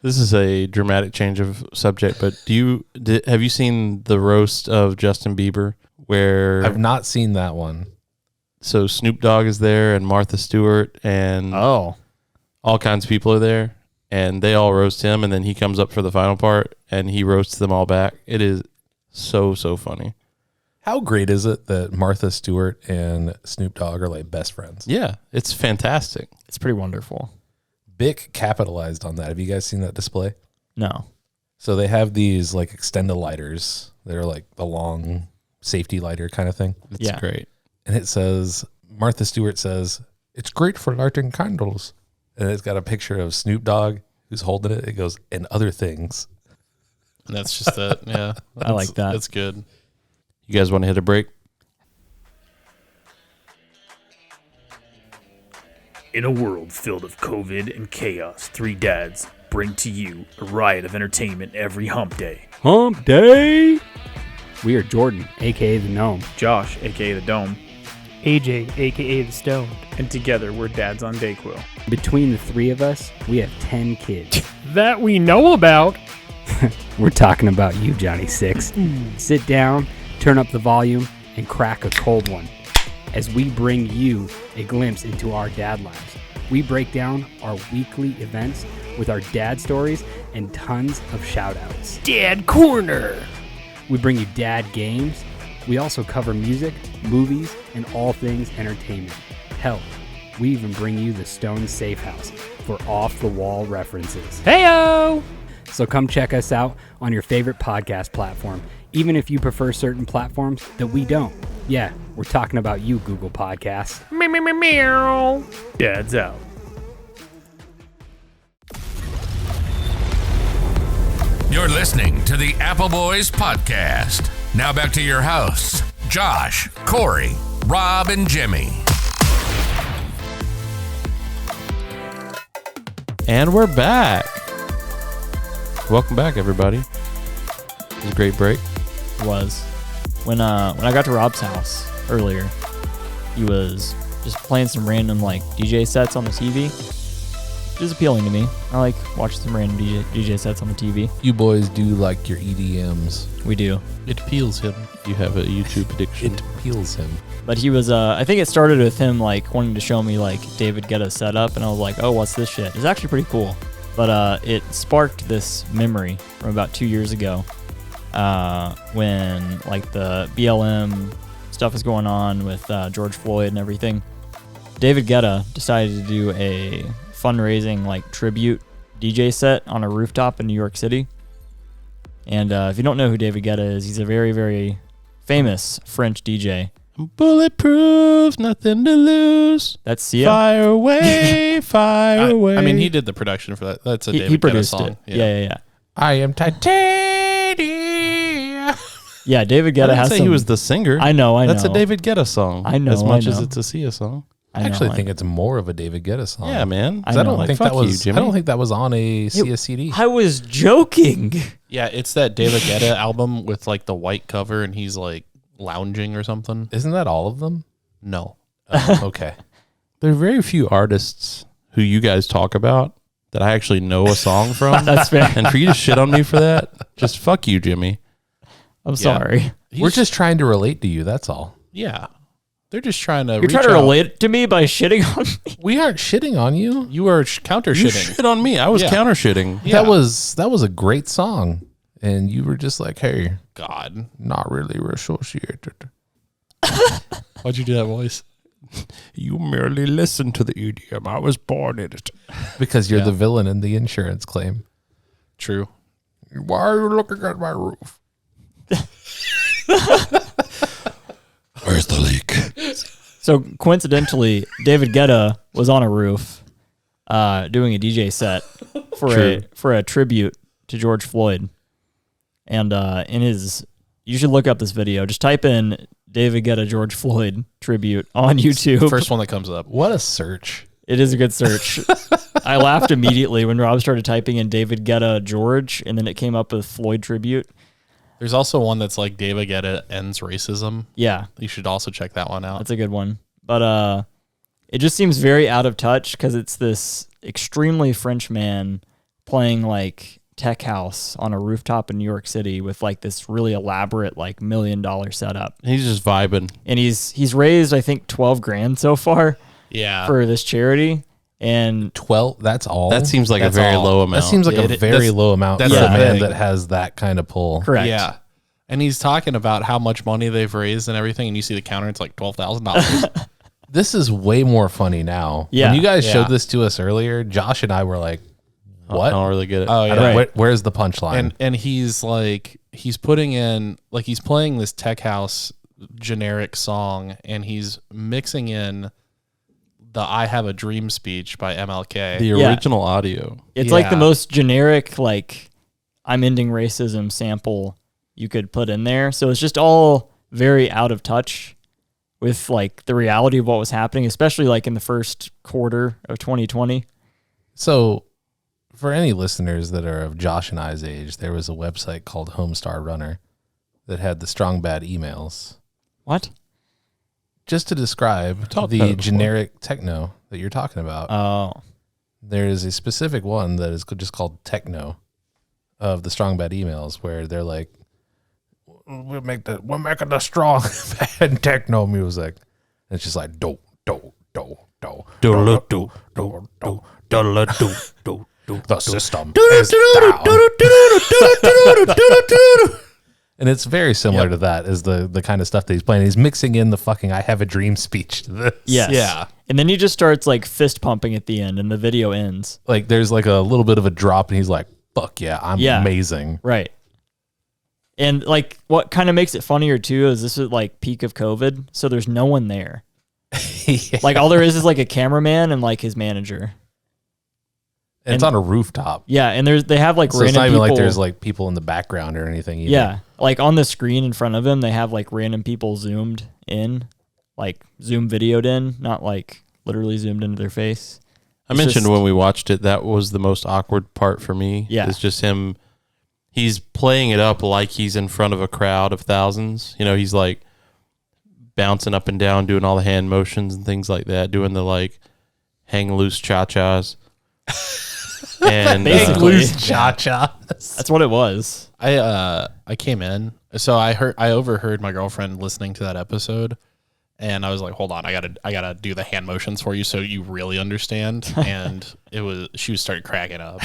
This is a dramatic change of subject, but have you seen the roast of Justin Bieber where I've not seen that one. so Snoop Dogg is there and Martha Stewart and Oh. all kinds of people are there and they all roast him and then he comes up for the final part and he roasts them all back. It is so funny. How great is it that Martha Stewart and Snoop Dogg are like best friends? Yeah, it's fantastic. It's pretty wonderful. Bic capitalized on that. Have you guys seen that display? No. So they have these like extended lighters that are like the long safety lighter kind of thing. It's great. And it says, Martha Stewart says, it's great for lighting candles. And it's got a picture of Snoop Dogg who's holding it. It goes, and other things. And that's just it. Yeah. I like that. That's good. You guys want to hit a break? In a world filled with COVID and chaos, three dads bring to you a riot of entertainment every hump day. Hump Day! We are Jordan, a.k.a. The Gnome. Josh, a.k.a. The Dome. AJ, a.k.a. The Stone. And together, we're dads on Dayquil. Between the three of us, we have 10 kids. That we know about. We're talking about you, Johnny Six. Sit down, turn up the volume, and crack a cold one as we bring you a glimpse into our dad lives. We break down our weekly events with our dad stories and tons of shout-outs. Dad Corner. We bring you dad games. We also cover music, movies, and all things entertainment. Hell, we even bring you the Stone Safe House for off-the-wall references. Heyo! So come check us out on your favorite podcast platform, even if you prefer certain platforms that we don't. Yeah, we're talking about you, Google Podcasts. Meow. Dad's out. You're listening to the Appleboys podcast. Now back to your hosts, Josh, Cory, Rob, and Jimmy. And we're back. Welcome back, everybody. It was a great break. Was when I got to Rob's house earlier, he was just playing some random like DJ sets on the TV. It was appealing to me. I like watching some random DJ sets on the TV. You boys do like your EDMs. We do. It appeals him. You have a YouTube addiction. It appeals him. But he was, I think it started with him like wanting to show me like David Guetta setup, and I was like, oh, what's this shit? It's actually pretty cool. But it sparked this memory from about 2 years ago when like the BLM stuff was going on with George Floyd and everything. David Guetta decided to do a fundraising like tribute DJ set on a rooftop in New York City. And if you don't know who David Guetta is, he's a very, very famous French DJ. Bulletproof, nothing to lose. That's Sia. Fire away, fire away. I mean, he did the production for that. That's a David He Guetta produced song. it. Yeah. I am titanium. Yeah, David I Guetta didn't has say some, he was the singer. I know. That's a David Guetta song. I know, as much I as know. it's a Sia song. I actually think it's more of a David Guetta song. Yeah, man. I don't Like, think fuck that was. you, Jimmy. I don't think that was on a Sia CD. I was joking. Yeah, it's that David Guetta album with like the white cover and he's like lounging or something. Isn't that all of them? No. Okay. There are very few artists who you guys talk about that I actually know a song from. That's fair. And for you to shit on me for that, just fuck you, Jimmy. I'm sorry. We're just trying to relate to you. That's all. Yeah. They're just trying to You're reach trying to out. relate to me by shitting on me. We aren't shitting on you. You are counter You shitting. shit on me. I was Yeah. counter shitting. Yeah. That was a great song, and you were just like, "Hey, God. not really associated." Why'd you do that voice? You merely listen to the EDM. I was born in it. Because you're Yeah. the villain in the insurance claim. True. Why are you looking at my roof? Where's the leak? So coincidentally, David Guetta was on a roof doing a DJ set for a tribute to George Floyd. And you should look up this video. Just type in David Guetta George Floyd tribute on YouTube. First one that comes up. What a search. It is a good search. I laughed immediately when Rob started typing in David Guetta George, and then it came up with Floyd tribute. There's also one that's like David Guetta ends racism. Yeah, You should also check that one out. that's a good one. But it just seems very out of touch because it's this extremely French man playing like tech house on a rooftop in New York City with like this really elaborate like $1 million setup. He's just vibing. And he's raised I think $12,000 so far Yeah. for this charity. And 12. That's all. That seems like That's a very all. low amount. That seems like a very that's- low amount for that's a the band thing. that has that kind of pull. correct. Yeah. And he's talking about how much money they've raised and everything, and you see the counter, it's like $12,000. This is way more funny now. Yeah. When you guys Yeah. showed this to us earlier, Josh and I were like, what? I don't really get it. Oh I yeah. don't- where's the punchline? And he's like, he's putting in, like, he's playing this tech house generic song, and he's mixing in the "I Have a Dream" speech by MLK. the Yeah. original audio. It's like the Yeah. most generic, like, I'm ending racism sample you could put in there. So it's just all very out of touch with, like, the reality of what was happening, especially, like, in the first quarter of 2020. So, for any listeners that are of Josh and I's age, there was a website called Homestar Runner that had the strong bad emails. What? Just to describe talked about the it before. generic techno that you're talking about, Oh. there is a specific one that is just called techno of the strong bad emails, where they're like, we're making the strong bad techno music. And it's just like do do do do do do do do do do. The system is down. And it's very similar to that, is the kind of stuff that he's playing. He's mixing in the fucking "I Have a Dream" speech to this. Yes. Yeah. And then he just starts, like, fist pumping at the end, and the video ends. Like there's like a little bit of a drop, and he's like, "Fuck yeah, I'm Yeah. amazing." Right. And, like, what kind of makes it funnier, too, is this is, like, peak of COVID, so there's no one there. Yeah. Like, all there is, like, a cameraman and, like, his manager. And it's on a rooftop. Yeah, and they have, like, So it's random not even people. like there's like people in the background or anything either. Yeah, like, on the screen in front of him, they have, like, random people zoomed in, like, zoom videoed in, not, like, literally zoomed into their face. I It's mentioned just- when we watched it, that was the most awkward part for me. Yeah. It's just him. He's playing it up like he's in front of a crowd of thousands. You know, he's like bouncing up and down, doing all the hand motions and things like that, doing the like hang loose cha-chas. And Basically. Loose cha-cha. That's what it was. I came in, so I overheard my girlfriend listening to that episode, and I was like, hold on, I gotta do the hand motions for you so you really understand. And she started cracking up.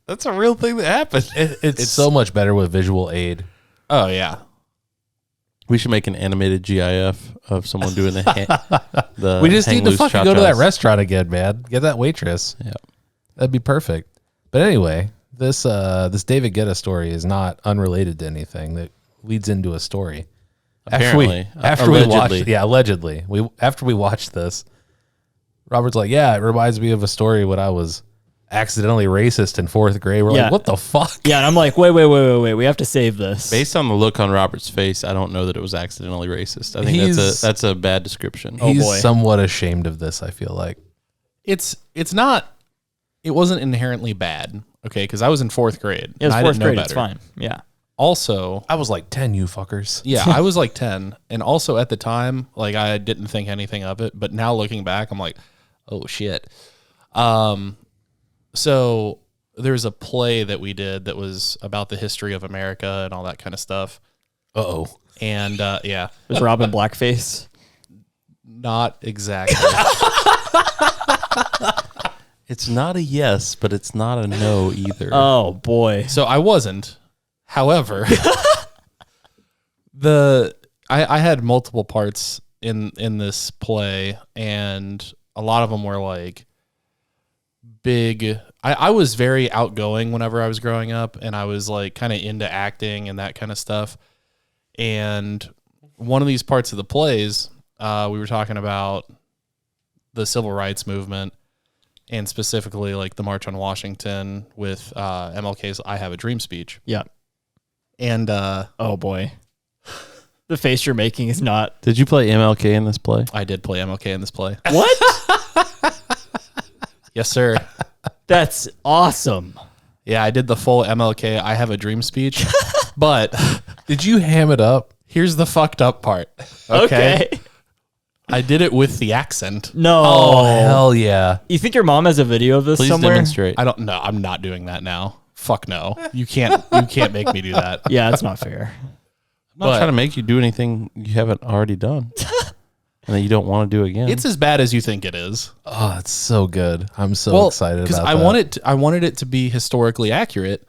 that's a real thing that happened. It's so much better with visual aid. Oh yeah. We should make an animated GIF of someone doing the We just hang need to loose fucking go to that cha-chas. restaurant again, man. Get that waitress. Yeah. That'd be perfect. But anyway, this David Guetta story is not unrelated to anything. That leads into a story. Apparently. After we Allegedly. watched, allegedly, after we watched this, Robert's like, yeah, it reminds me of a story when I was accidentally racist in 4th grade. We're Yeah. like, what the fuck? Yeah, and I'm like, wait, we have to save this. Based on the look on Robert's face, I don't know that it was accidentally racist. I think that's a bad description. He's boy. somewhat ashamed of this, I feel like. It's not. It wasn't inherently bad, okay? Because I was in 4th grade. It was and I fourth didn't know grade. better. It's fine. Yeah. Also, I was like 10, you fuckers. yeah, I was like 10, and also at the time, like, I didn't think anything of it. But now looking back, I'm like, oh shit. So there's a play that we did that was about the history of America and all that kind of stuff. Uh-oh. And yeah, Was Robin blackface? not exactly. It's not a yes, but it's not a no either. Oh boy. So I wasn't. However, I had multiple parts in this play, and a lot of them were like big. I was very outgoing whenever I was growing up, and I was like kind of into acting and that kind of stuff. And one of these parts of the plays, we were talking about the civil rights movement, and specifically like the March on Washington with MLK's "I Have a Dream" speech. Yeah. And Oh boy. The face you're making is not. Did you play MLK in this play? I did play MLK in this play. What? Yes, sir. That's awesome. Yeah, I did the full MLK "I Have a Dream" speech. But Did you ham it up? here's the fucked up part. Okay. I did it with the accent. No. Oh, hell yeah. You think your mom has a video of this Please somewhere? demonstrate. I don't know. I'm not doing that now. Fuck no. You can't make me do that. Yeah, that's not fair. I'm not trying to make you do anything you haven't already done and that you don't want to do again. It's as bad as you think it is. Oh, it's so good. I'm so excited about that. I wanted it to be historically accurate.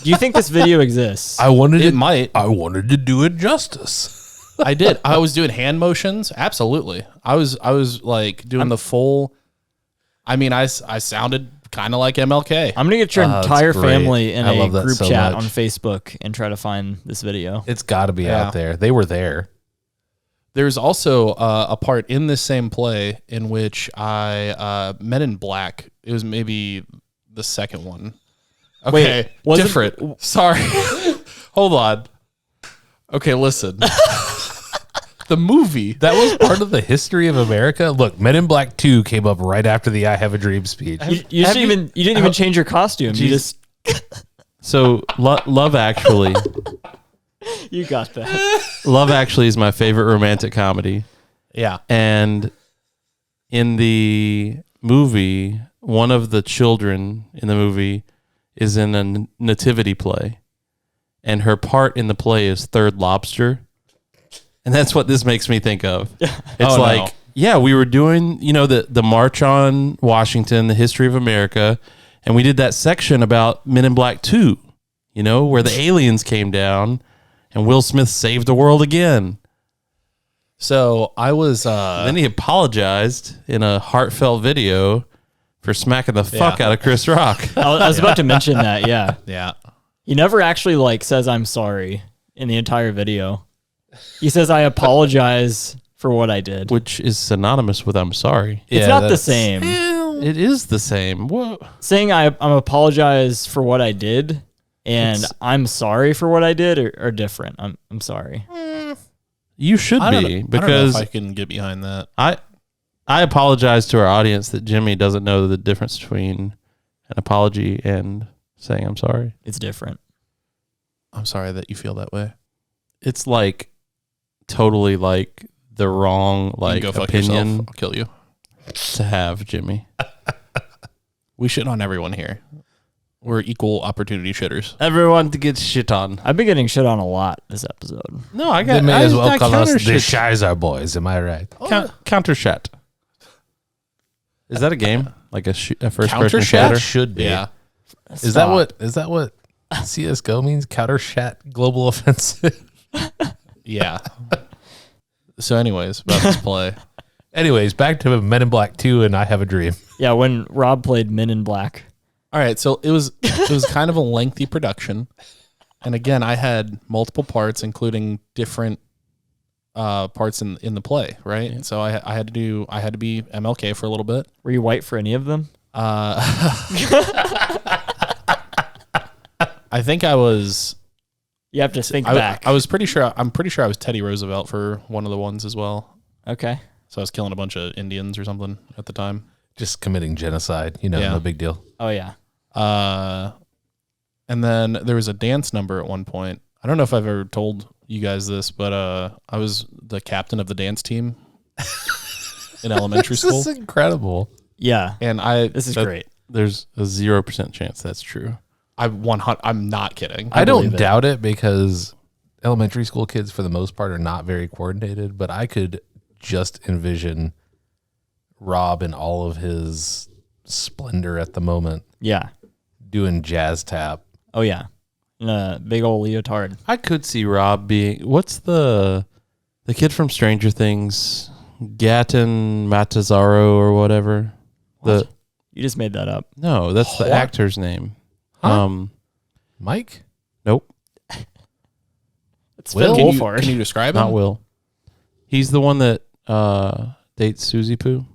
Do you think this video exists? I wanted It might. I wanted to do it justice. I did. I was doing hand motions. Absolutely. I was like doing the full. I mean, I sounded kind of like MLK. I'm gonna get your that's entire great. family in I a love that group so chat much. on Facebook and try to find this video. It's got to be Yeah. out there. They were there. There's also a part in this same play in which I Men in Black. It was maybe the second one. Okay, Wait, was it- different. Sorry. Hold on. Okay, listen. The movie. That was part of the history of America. Look, Men in Black 2 came up right after the I Have a Dream speech. You didn't even change your costume. You just So Love Actually. you got that. Love Actually is my favorite romantic comedy. Yeah. And in the movie, one of the children in the movie is in a nativity play. And her part in the play is Third Lobster. And that's what this makes me think of. It's yeah, we were doing, the March on Washington, the history of America. And we did that section about Men in Black 2, where the aliens came down and Will Smith saved the world again. So I was. Then he apologized in a heartfelt video for smacking the fuck Yeah. out of Chris Rock. I was about to mention that. Yeah, Yeah. he never actually says I'm sorry in the entire video. He says I apologize for what I did. Which is synonymous with I'm sorry. It's not the same. It is the same. What? Saying I'm apologize for what I did and I'm sorry for what I did are different. I'm sorry. You should I don't be, know because if I can get behind that. I apologize to our audience that Jimmy doesn't know the difference between an apology and saying I'm sorry. It's different. I'm sorry that you feel that way. It's totally the wrong You can go fuck opinion yourself. I'll kill you. to have, Jimmy. We shit on everyone here. We're equal opportunity shitters. Everyone to get shit on. I've been getting shit on a lot this episode. No, I They got. may I, as well I call us counter the shit. Shizer Boys. Am I right? Counter shot. Is that a game? Like a first Counter person shot? shooter? Should be. Yeah. Is that what CS:GO means? Counter Shat Global Offensive. Yeah. So anyways, about this play. Anyways, back to Men in Black 2 and I Have a Dream. Yeah, when Rob played Men in Black. All right, so it was kind of a lengthy production. And again, I had multiple parts, including different parts in the play, right? Yeah. So I had to be MLK for a little bit. Were you white for any of them? I think I was. You have to think back. I'm pretty sure I was Teddy Roosevelt for one of the ones as well. Okay. So I was killing a bunch of Indians or something at the time. Just committing genocide. Yeah. No big deal. Oh, yeah. And then there was a dance number at one point. I don't know if I've ever told you guys this, but I was the captain of the dance team in elementary school. This is incredible. Yeah. And This is great. There's a 0% chance that's true. I'm not kidding. I don't believe it. doubt it because elementary school kids, for the most part, are not very coordinated. But I could just envision Rob in all of his splendor at the moment Yeah. doing jazz tap. Oh, yeah. In a big old leotard. I could see Rob being. What's the kid from Stranger Things? Gatton Matazzaro or whatever. What? You just made that up. No, that's the What? actor's name. Huh? Mike? Nope, It's Will? Finn Can Wolfhard. you describe not him? Will. He's the one that dates Susie Poo.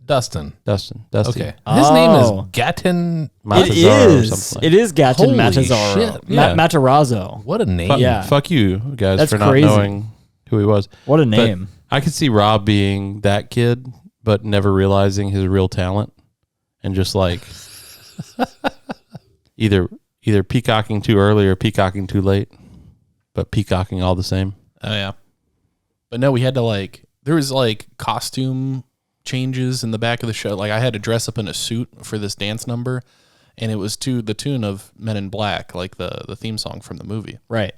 Dustin. Dusty. Okay. His name Oh. is Gatton. It Matazzaro or is. something like It is Gatton Holy Matazzaro. shit. Yeah. Matarazzo. What a name. Fuck, Yeah. fuck you guys That's for not crazy. knowing who he was. What a name. I could see Rob being that kid, but never realizing his real talent, and just either peacocking too early or peacocking too late, but peacocking all the same. Oh yeah. But no, we had to there was costume changes in the back of the show. Like I had to dress up in a suit for this dance number, and it was to the tune of Men in Black, like the theme song from the movie. Right.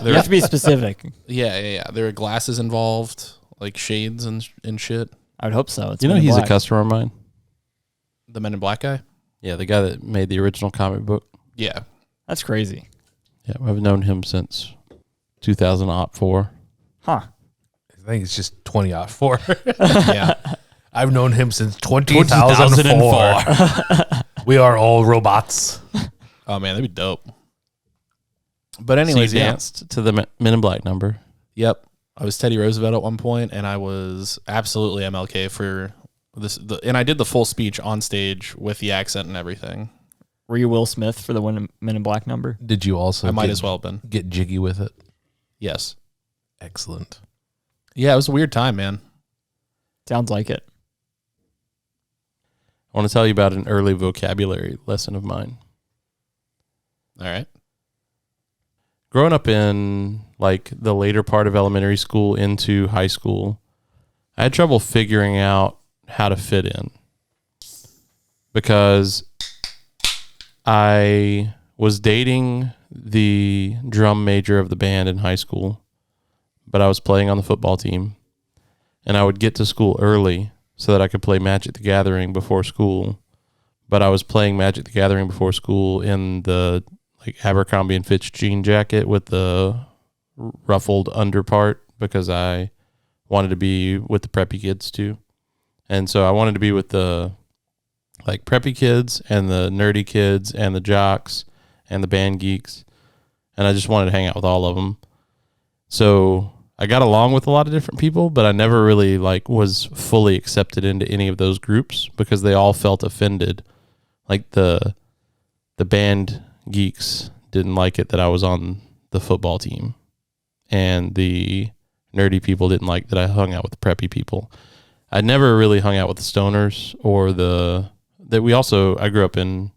You have to be specific. Yeah. There were glasses involved, like shades and shit. I would hope so. It's You know, Men in he's a Black. customer of mine. The Men in Black guy. Yeah, the guy that made the original comic book. Yeah. That's crazy. Yeah, I've known him since 2004. Huh. I think it's just 2004. Yeah. I've known him since 2004. We are all robots. Oh man, that'd be dope. But So you anyways, yeah. danced to the Men in Black number. Yep. I was Teddy Roosevelt at one point, and I was absolutely MLK for this. And I did the full speech on stage with the accent and everything. Were you Will Smith for the Men in Black number? Did you also I might as well have been. get jiggy with it? Yes. Excellent. Yeah, it was a weird time, man. Sounds like it. I want to tell you about an early vocabulary lesson of mine. All right. Growing up in like the later part of elementary school into high school, I had trouble figuring out how to fit in because I was dating the drum major of the band in high school, but I was playing on the football team, and I would get to school early so that I could play Magic the Gathering before school. But I was playing Magic the Gathering before school in the like Abercrombie and Fitch jean jacket with the ruffled under part because I wanted to be with the preppy kids too. And so I wanted to be with the like preppy kids and the nerdy kids and the jocks and the band geeks. And I just wanted to hang out with all of them. So I got along with a lot of different people, but I never really like was fully accepted into any of those groups because they all felt offended. Like the band geeks didn't like it that I was on the football team, and the nerdy people didn't like that I hung out with the preppy people. I never really hung out with the stoners or I grew up in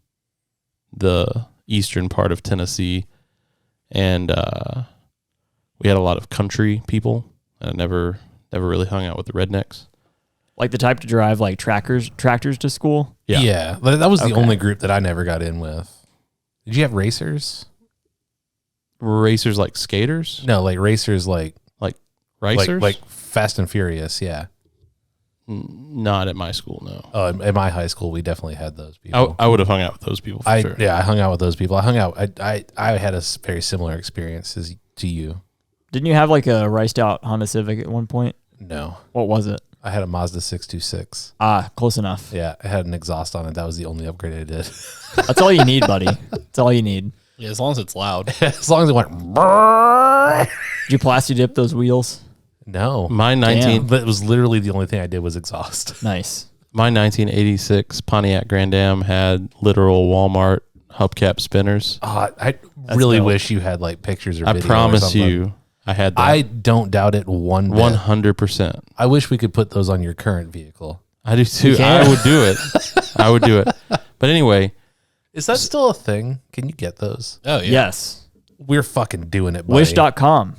the eastern part of Tennessee, and we had a lot of country people. I never really hung out with the rednecks. Like the type to drive like tractors to school? Yeah. That was the Okay. only group that I never got in with. Did you have racers? Racers like skaters? No, like racers like Racers? like Fast and Furious, yeah. Not at my school, no. Oh, in my high school, we definitely had those people. I would have hung out with those people for sure. Yeah, I hung out with those people. I had a very similar experience as to you. Didn't you have like a riced out Honda Civic at one point? No, What was it? I had a Mazda 626. Close enough. Yeah, I had an exhaust on it. That was the only upgrade I did. That's all you need, buddy. That's all you need. Yeah, as long as it's loud. As long as it went. Brrr. Did you plasti dip those wheels? No, My that was literally the only thing I did was exhaust. Nice. My 1986 Pontiac Grand Am had literal Walmart hubcap spinners. I really dope. wish you had like pictures or I video or promise something. you, I had that. I don't doubt it one bit. 100%. I wish we could put those on your current vehicle. I do too. can. I would do it. I would do it. But anyway, Is that still a thing? Can you get those? Oh, yeah. Yes. We're fucking doing it, buddy. Wish.com.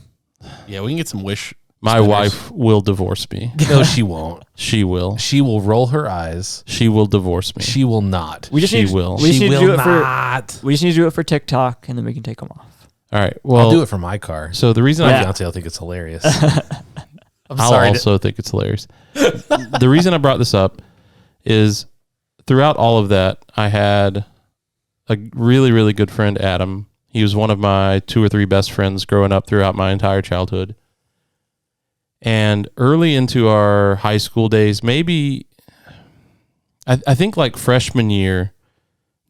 Yeah, we can get some Wish. my spinners. wife will divorce me. No, she won't. She will. She will roll her eyes. She will divorce me. She will not. We just She need, will. We just She need to will do it not. we just need to do it for TikTok, and then we can take them off. All right. Well, I'll do it for my car. So the reason My I fiance will think it's hilarious. I'm I'll sorry. also think it's hilarious. The reason I brought this up is throughout all of that, I had a really, really good friend, Adam. He was one of my 2 or 3 best friends growing up throughout my entire childhood. And early into our high school days, maybe, I think like freshman year,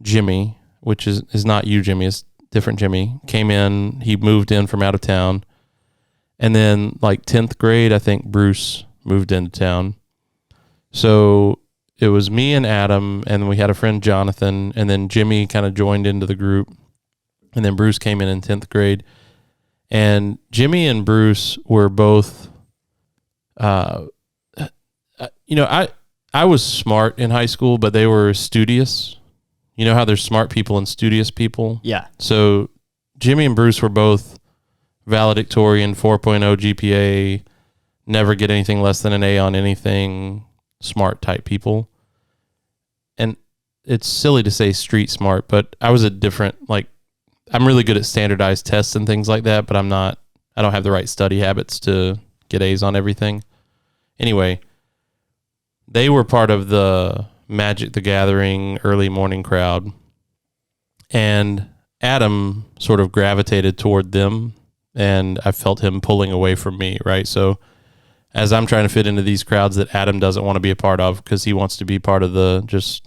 Jimmy, which is not you, Jimmy, it's different Jimmy, came in. He moved in from out of town. And then like 10th grade, I think Bruce moved into town. So it was me and Adam, and we had a friend, Jonathan, and then Jimmy kind of joined into the group. And then Bruce came in 10th grade. And Jimmy and Bruce were both, I was smart in high school, but they were studious. You know how there's smart people and studious people? Yeah. So Jimmy and Bruce were both valedictorian, 4.0 GPA, never get anything less than an A on anything, smart type people. And it's silly to say street smart, but I was a different, like, I'm really good at standardized tests and things like that, but I don't have the right study habits to get A's on everything. Anyway, they were part of the Magic the Gathering early morning crowd, and Adam sort of gravitated toward them and I felt him pulling away from me, right? So as I'm trying to fit into these crowds that Adam doesn't want to be a part of because he wants to be part of the just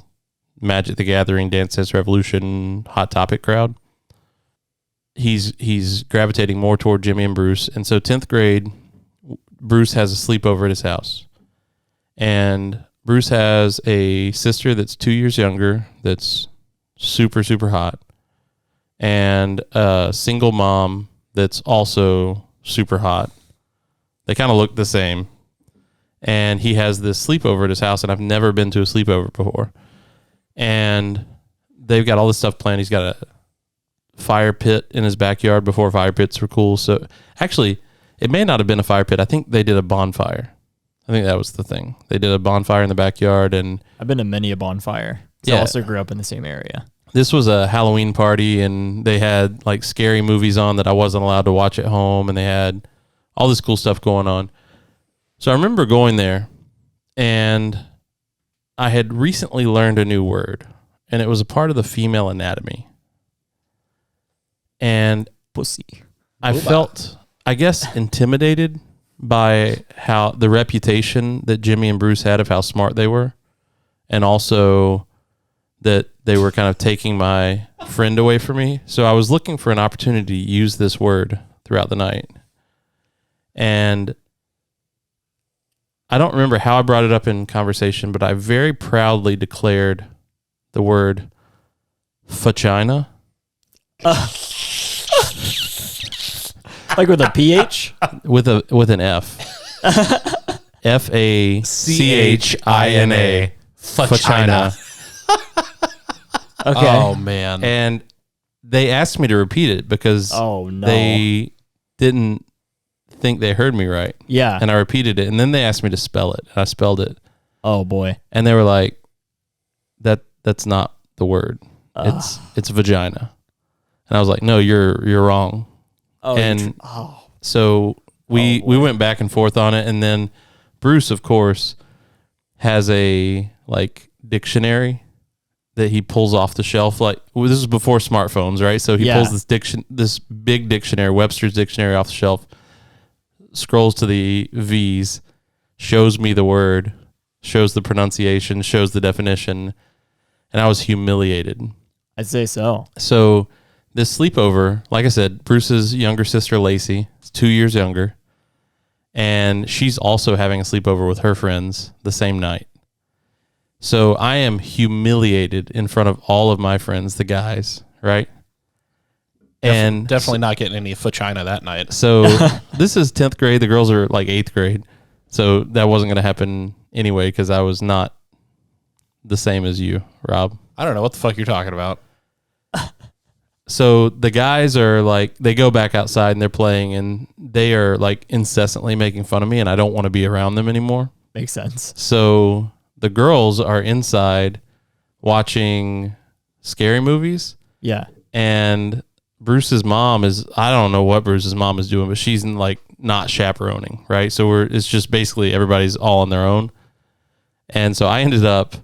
Magic the Gathering, Dance Dance Revolution, Hot Topic crowd, he's gravitating more toward Jimmy and Bruce. And so 10th grade, Bruce has a sleepover at his house. And Bruce has a sister that's 2 years younger that's super, super hot, and a single mom that's also super hot. They kind of look the same. And he has this sleepover at his house, and I've never been to a sleepover before. And they've got all this stuff planned. He's got a fire pit in his backyard before fire pits were cool. So actually, it may not have been a fire pit. I think they did a bonfire. I think that was the thing. They did a bonfire in the backyard, and I've been to many a bonfire. Yeah. I also grew up in the same area. This was a Halloween party, and they had like scary movies on that I wasn't allowed to watch at home, and they had all this cool stuff going on. So I remember going there, and I had recently learned a new word, and it was a part of the female anatomy. And Pussy. I felt, I guess, intimidated by how the reputation that Jimmy and Bruce had of how smart they were, and also that they were kind of taking my friend away from me. So I was looking for an opportunity to use this word throughout the night. And I don't remember how I brought it up in conversation, but I very proudly declared the word vagina. Like with a PH? With an F. F-A-C-H-I-N-A. Vagina. Okay. Oh, man. And they asked me to repeat it because they didn't think they heard me right. Yeah. And I repeated it, and then they asked me to spell it, and I spelled it. Oh boy. And they were like, that's not the word. It's vagina. And I was like, no, you're wrong. Oh, and so we went back and forth on it, and then Bruce, of course, has a like dictionary that he pulls off the shelf. Like, well, this is before smartphones, right? So he pulls this big dictionary, Webster's dictionary, off the shelf, scrolls to the V's, shows me the word, shows the pronunciation, shows the definition, and I was humiliated. I'd say so. So this sleepover, like I said, Bruce's younger sister, Lacey, is 2 years younger, and she's also having a sleepover with her friends the same night. So I am humiliated in front of all of my friends, the guys, right? And definitely not getting any vagina that night. so this is 10th grade. The girls are like 8th grade. So that wasn't going to happen anyway because I was not the same as you, Rob. I don't know what the fuck you're talking about. So the guys are like, they go back outside and they're playing, and they are like incessantly making fun of me, and I don't want to be around them anymore. Makes sense. So the girls are inside watching scary movies. Yeah. And Bruce's mom is, I don't know what Bruce's mom is doing, but she's like not chaperoning, right? So it's just basically everybody's all on their own. And so I ended up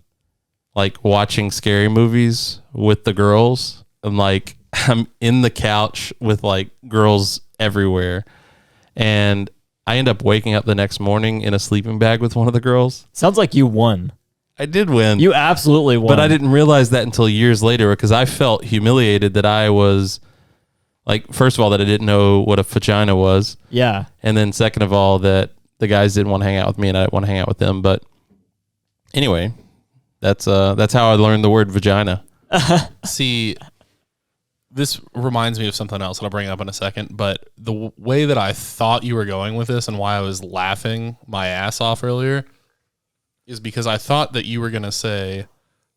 like watching scary movies with the girls, and like I'm in the couch with like girls everywhere. And I end up waking up the next morning in a sleeping bag with one of the girls. Sounds like you won. I did win. You absolutely won. But I didn't realize that until years later, because I felt humiliated that I was like, first of all, that I didn't know what a vagina was. Yeah. And then second of all, that the guys didn't want to hang out with me and I didn't want to hang out with them. But anyway, that's how I learned the word vagina. See, this reminds me of something else that I'll bring up in a second, but the way that I thought you were going with this and why I was laughing my ass off earlier is because I thought that you were going to say,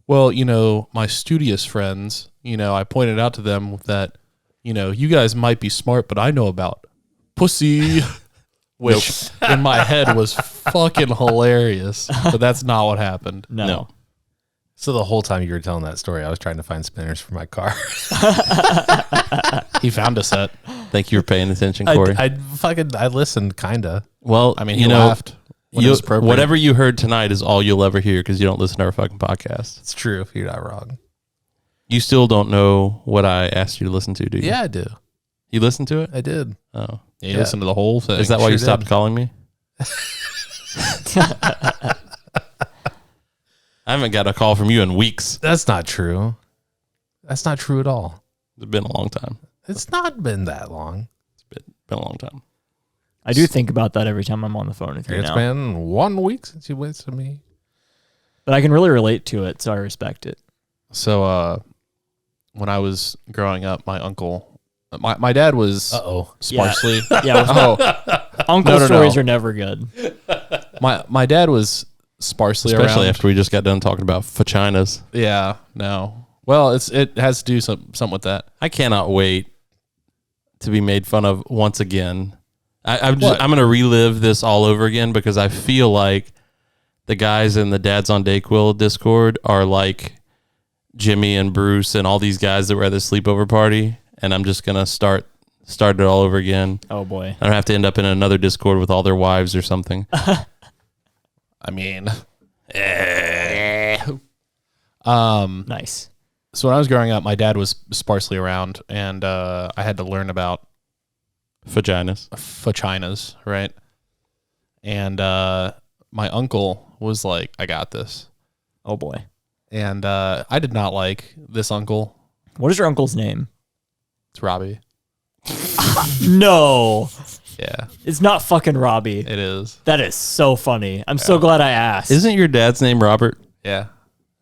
well, you know, my studious friends, you know, I pointed out to them that, you know, you guys might be smart, but I know about pussy, which in my head was fucking hilarious, but that's not what happened. No. So the whole time you were telling that story, I was trying to find spinners for my car. He found a set. Thank you for paying attention, Cory. I listened, kinda. Well, I mean, you he know, laughed when it was appropriate. whatever you heard tonight is all you'll ever hear because you don't listen to our fucking podcast. It's true if you're not wrong. You still don't know what I asked you to listen to, do you? Yeah, I do. You listened to it? I did. Oh. Yeah, you listen to the whole thing. Is that why you Sure stopped did. calling me? I haven't got a call from you in weeks. That's not true. That's not true at all. It's been a long time. It's not been that long. Been a long time. I do think about that every time I'm on the phone with you It's now. been 1 week since you went to me. But I can really relate to it, so I respect it. So when I was growing up, my uncle, my dad was Uh-oh. sparsely. Yeah, uncle No. stories are never good. My dad was sparsely Especially around. after we just got done talking about vaginas. Yeah, no. Well, it has to do something with that. I cannot wait to be made fun of once again. I'm What? going to relive this all over again because I feel like the guys in the Dads on Dayquil Discord are like Jimmy and Bruce and all these guys that were at the sleepover party, and I'm just going to start it all over again. Oh boy. I don't have to end up in another Discord with all their wives or something. I mean, Nice. so when I was growing up, my dad was sparsely around, and I had to learn about Vaginas. vaginas, right? And my uncle was like, "I got this," Oh boy. and I did not like this uncle. What is your uncle's name? It's Robbie. No. Yeah, It's not fucking Robbie. it is. That is so funny. I'm so glad I asked. Isn't your dad's name Robert? Yeah,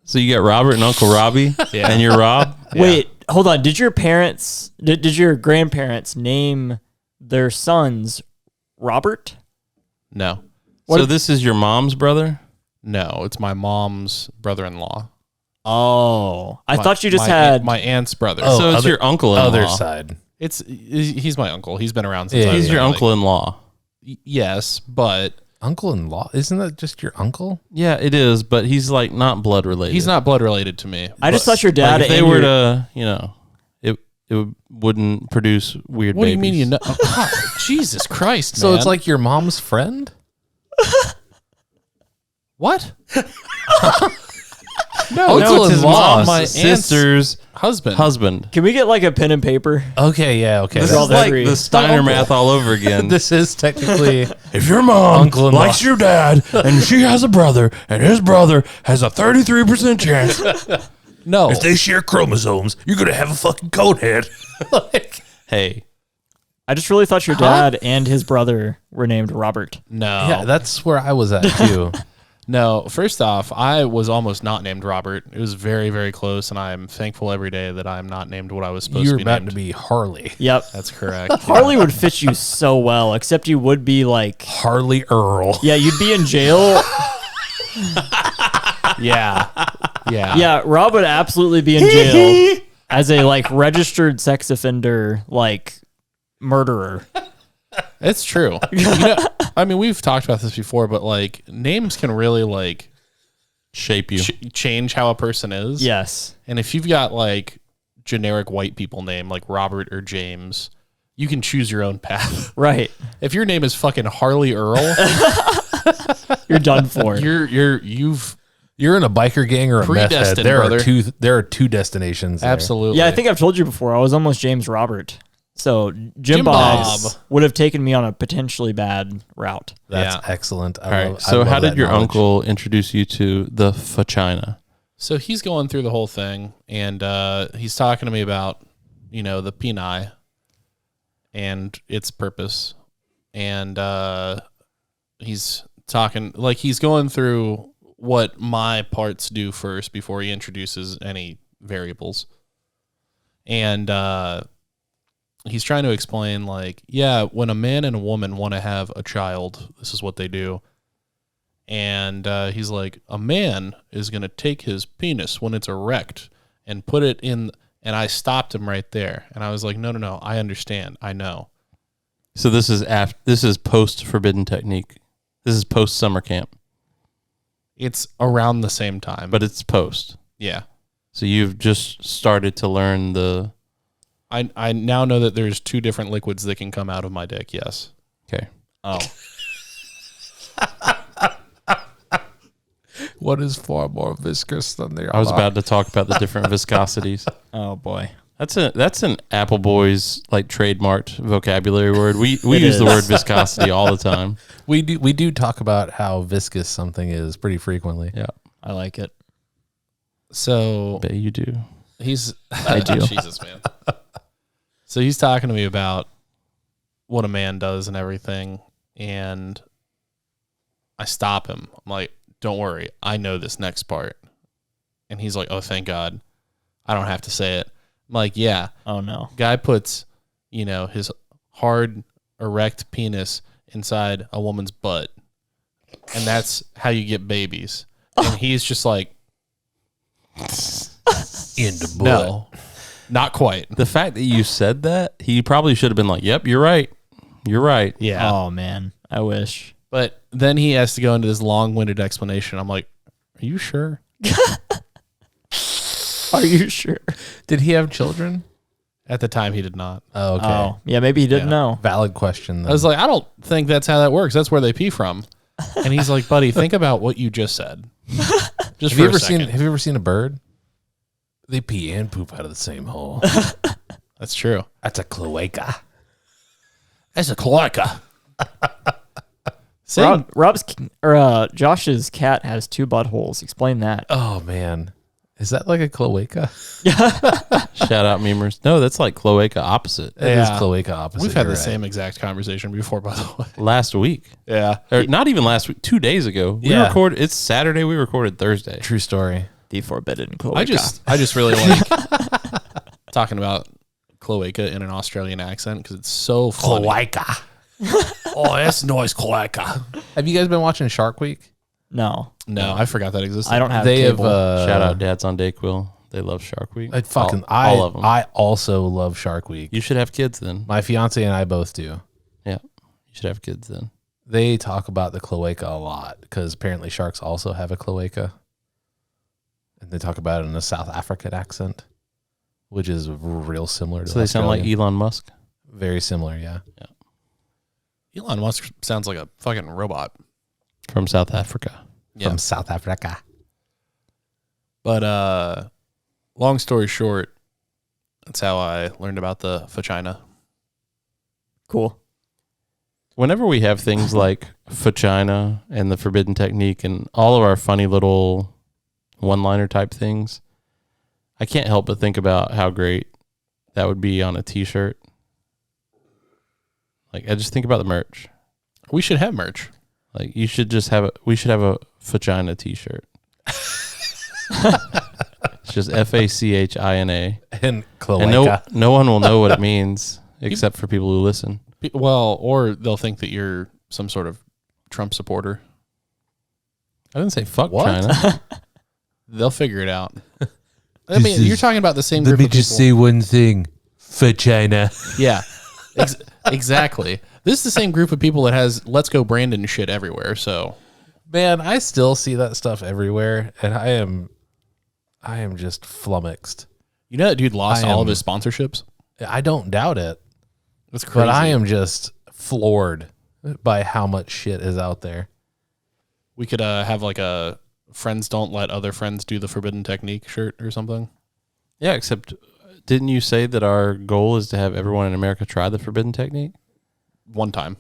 So you got Robert and Uncle Robbie, Yeah. and you're Rob? Wait, hold on. Did your parents, did your grandparents name their sons Robert? no, So this is your mom's brother? no. It's my mom's brother-in-law. Oh, I My- thought you just my had. my aunt's brother. Oh, So it's other- your uncle-in-law. Other side. He's my uncle. He's been around since Yeah, I was He's your like- uncle-in-law. Yes, but Uncle-in-law? Isn't that just your uncle? Yeah, it is, but he's like not blood related. he's not blood related to me. I just thought your dad. Like if they and were your- to, it wouldn't produce weird What babies. do you mean you know? Oh, Jesus Christ, So man. it's like your mom's friend? what? No, it's his mom's my aunt's sister's husband. husband. Can we get like a pen and paper? Okay, yeah, okay. This They're all is like very- the Steiner uncle. math all over again. This is technically If your mom Uncle-in-law. likes your dad and she has a brother and his brother has a 33% chance No, if they share chromosomes, you're going to have a fucking coat head. Hey, I just really thought your dad and his brother were named Robert. no, yeah, that's where I was at too. no. First off, I was almost not named Robert. It was very, very close, and I'm thankful every day that I'm not named what I was supposed You're to be about named. to be Harley. Yep. That's correct. Harley would fit you so well, except you would be like, Harley Earl. yeah, you'd be in jail. yeah, yeah, Yeah, Rob would absolutely be in jail as a like registered sex offender, like murderer. It's true. You know, I mean, we've talked about this before, but like names can really like shape you. change how a person is. Yes. And if you've got like generic white people name like Robert or James, you can choose your own path. Right. If your name is fucking Harley Earl, You're done for. You're in a biker gang or a meth head. Predestined, There brother. there are two destinations. there. absolutely. Yeah, I think I've told you before. I was almost James Robert. So Jim Bob. Bob would have taken me on a potentially bad route. That's Yeah. excellent. All right. So how did your uncle introduce you to the vagina? So he's going through the whole thing, and he's talking to me about, the peni and its purpose. And he's talking, like, he's going through what my parts do first before he introduces any variables. And he's trying to explain, like, yeah, when a man and a woman want to have a child, this is what they do. And he's like, a man is going to take his penis when it's erect and put it in. And I stopped him right there. And I was like, no, I understand. I know. So this is post Forbidden Technique. This is post summer camp, It's around the same time. but it's post. yeah, So you've just started to learn the. I now know that there's two different liquids that can come out of my dick. Yes. Okay. Oh. What is far more viscous than the I was about to talk about the different viscosities. Oh boy. That's an Appleboys like trademarked vocabulary word. We It use the is. word viscosity all the time. We do talk about how viscous something is pretty frequently. Yeah, I like it. So bet you do. he's I do. Jesus, man. So he's talking to me about what a man does and everything, and I stop him. I'm like, "Don't worry, I know this next part." And he's like, "Oh, thank God, I don't have to say it." I'm like, "Yeah." Oh no. Guy puts, his hard, erect penis inside a woman's butt, and that's how you get babies. And he's just like, In the butt. no, not quite. The fact that you said that, he probably should have been like, "Yep, you're right. You're right." Yeah. Oh man. I wish. But then he has to go into this long-winded explanation. I'm like, are you sure? Are you sure? Did he have children? At the time, he did not. Oh, okay. Oh yeah. Maybe he didn't Yeah. know. Valid question. Then. I was like, I don't think that's how that works. That's where they pee from. And he's like, buddy, think about what you just said. Just have for you a ever second. seen a bird? They pee and poop out of the same hole. That's true. That's a cloaca. That's a cloaca. Same. Josh's cat has 2 buttholes. Explain that. Oh man, is that like a cloaca? Shout out memers. No, that's like cloaca opposite. It is Yeah. cloaca opposite. We've had you're the right. same exact conversation before, by the way. Last week, Yeah. or not even last week, 2 days ago. We Yeah. recorded. It's Saturday. We recorded Thursday. True story. The forbidden cloaca. I just really like talking about cloaca in an Australian accent because it's so funny. Cloaca. Oh, that's nice cloaca. Have you guys been watching Shark Week? No. No, I forgot that existed. I don't have They cable. have Shout out Dads on Dayquil. They love Shark Week. all of them. I also love Shark Week. You should have kids then. My fiance and I both do. Yeah, you should have kids then. They talk about the cloaca a lot because apparently sharks also have a cloaca, and they talk about it in a South African accent, which is real similar to. So they sound like Australian. Elon Musk. Very similar, yeah. Elon Musk sounds like a fucking robot. From South Africa. Yeah. From South Africa. But long story short, that's how I learned about the vagina. Cool. Whenever we have things like vagina and the forbidden technique and all of our funny little one-liner type things, I can't help but think about how great that would be on a t-shirt. Like, I just think about the merch. We should have merch. Like, we should have a vagina t-shirt. It's just FACHINA. And cloaca. And no one will know what it means except for people who listen. Well, or they'll think that you're some sort of Trump supporter. I didn't say fuck What? China. They'll figure it out. I mean, you're talking about the same group of people. one thing. Vagina. Yeah, exactly. This is the same group of people that has "Let's Go Brandon" shit everywhere. So, Man, I still see that stuff everywhere, and I am just flummoxed. you know that dude lost I all of am- his sponsorships. I don't doubt it, That's crazy. but I am just floored by how much shit is out there. We could have like a "Friends Don't Let Other Friends Do the Forbidden Technique" shirt or something. Yeah, except didn't you say that our goal is to have everyone in America try the forbidden technique? One time.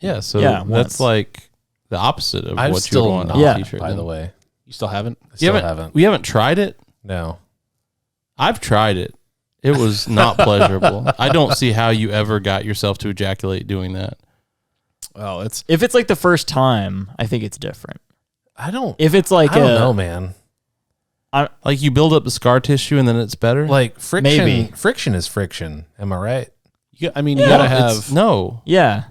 Yeah, so Yeah, that's once. like the opposite of I'm what you still want not, on Yeah. a t-shirt. by then. the way. You still haven't? I still You haven't. We haven't tried it. No. I've tried it. It was not pleasurable. I don't see how you ever got yourself to ejaculate doing that. Oh, it's If it's like the first time, I think it's different. I don't. If it's like I don't know, man. Like you build up the scar tissue and then it's better. Like friction. Maybe. Friction is friction. Am I right? you gotta have no. yeah,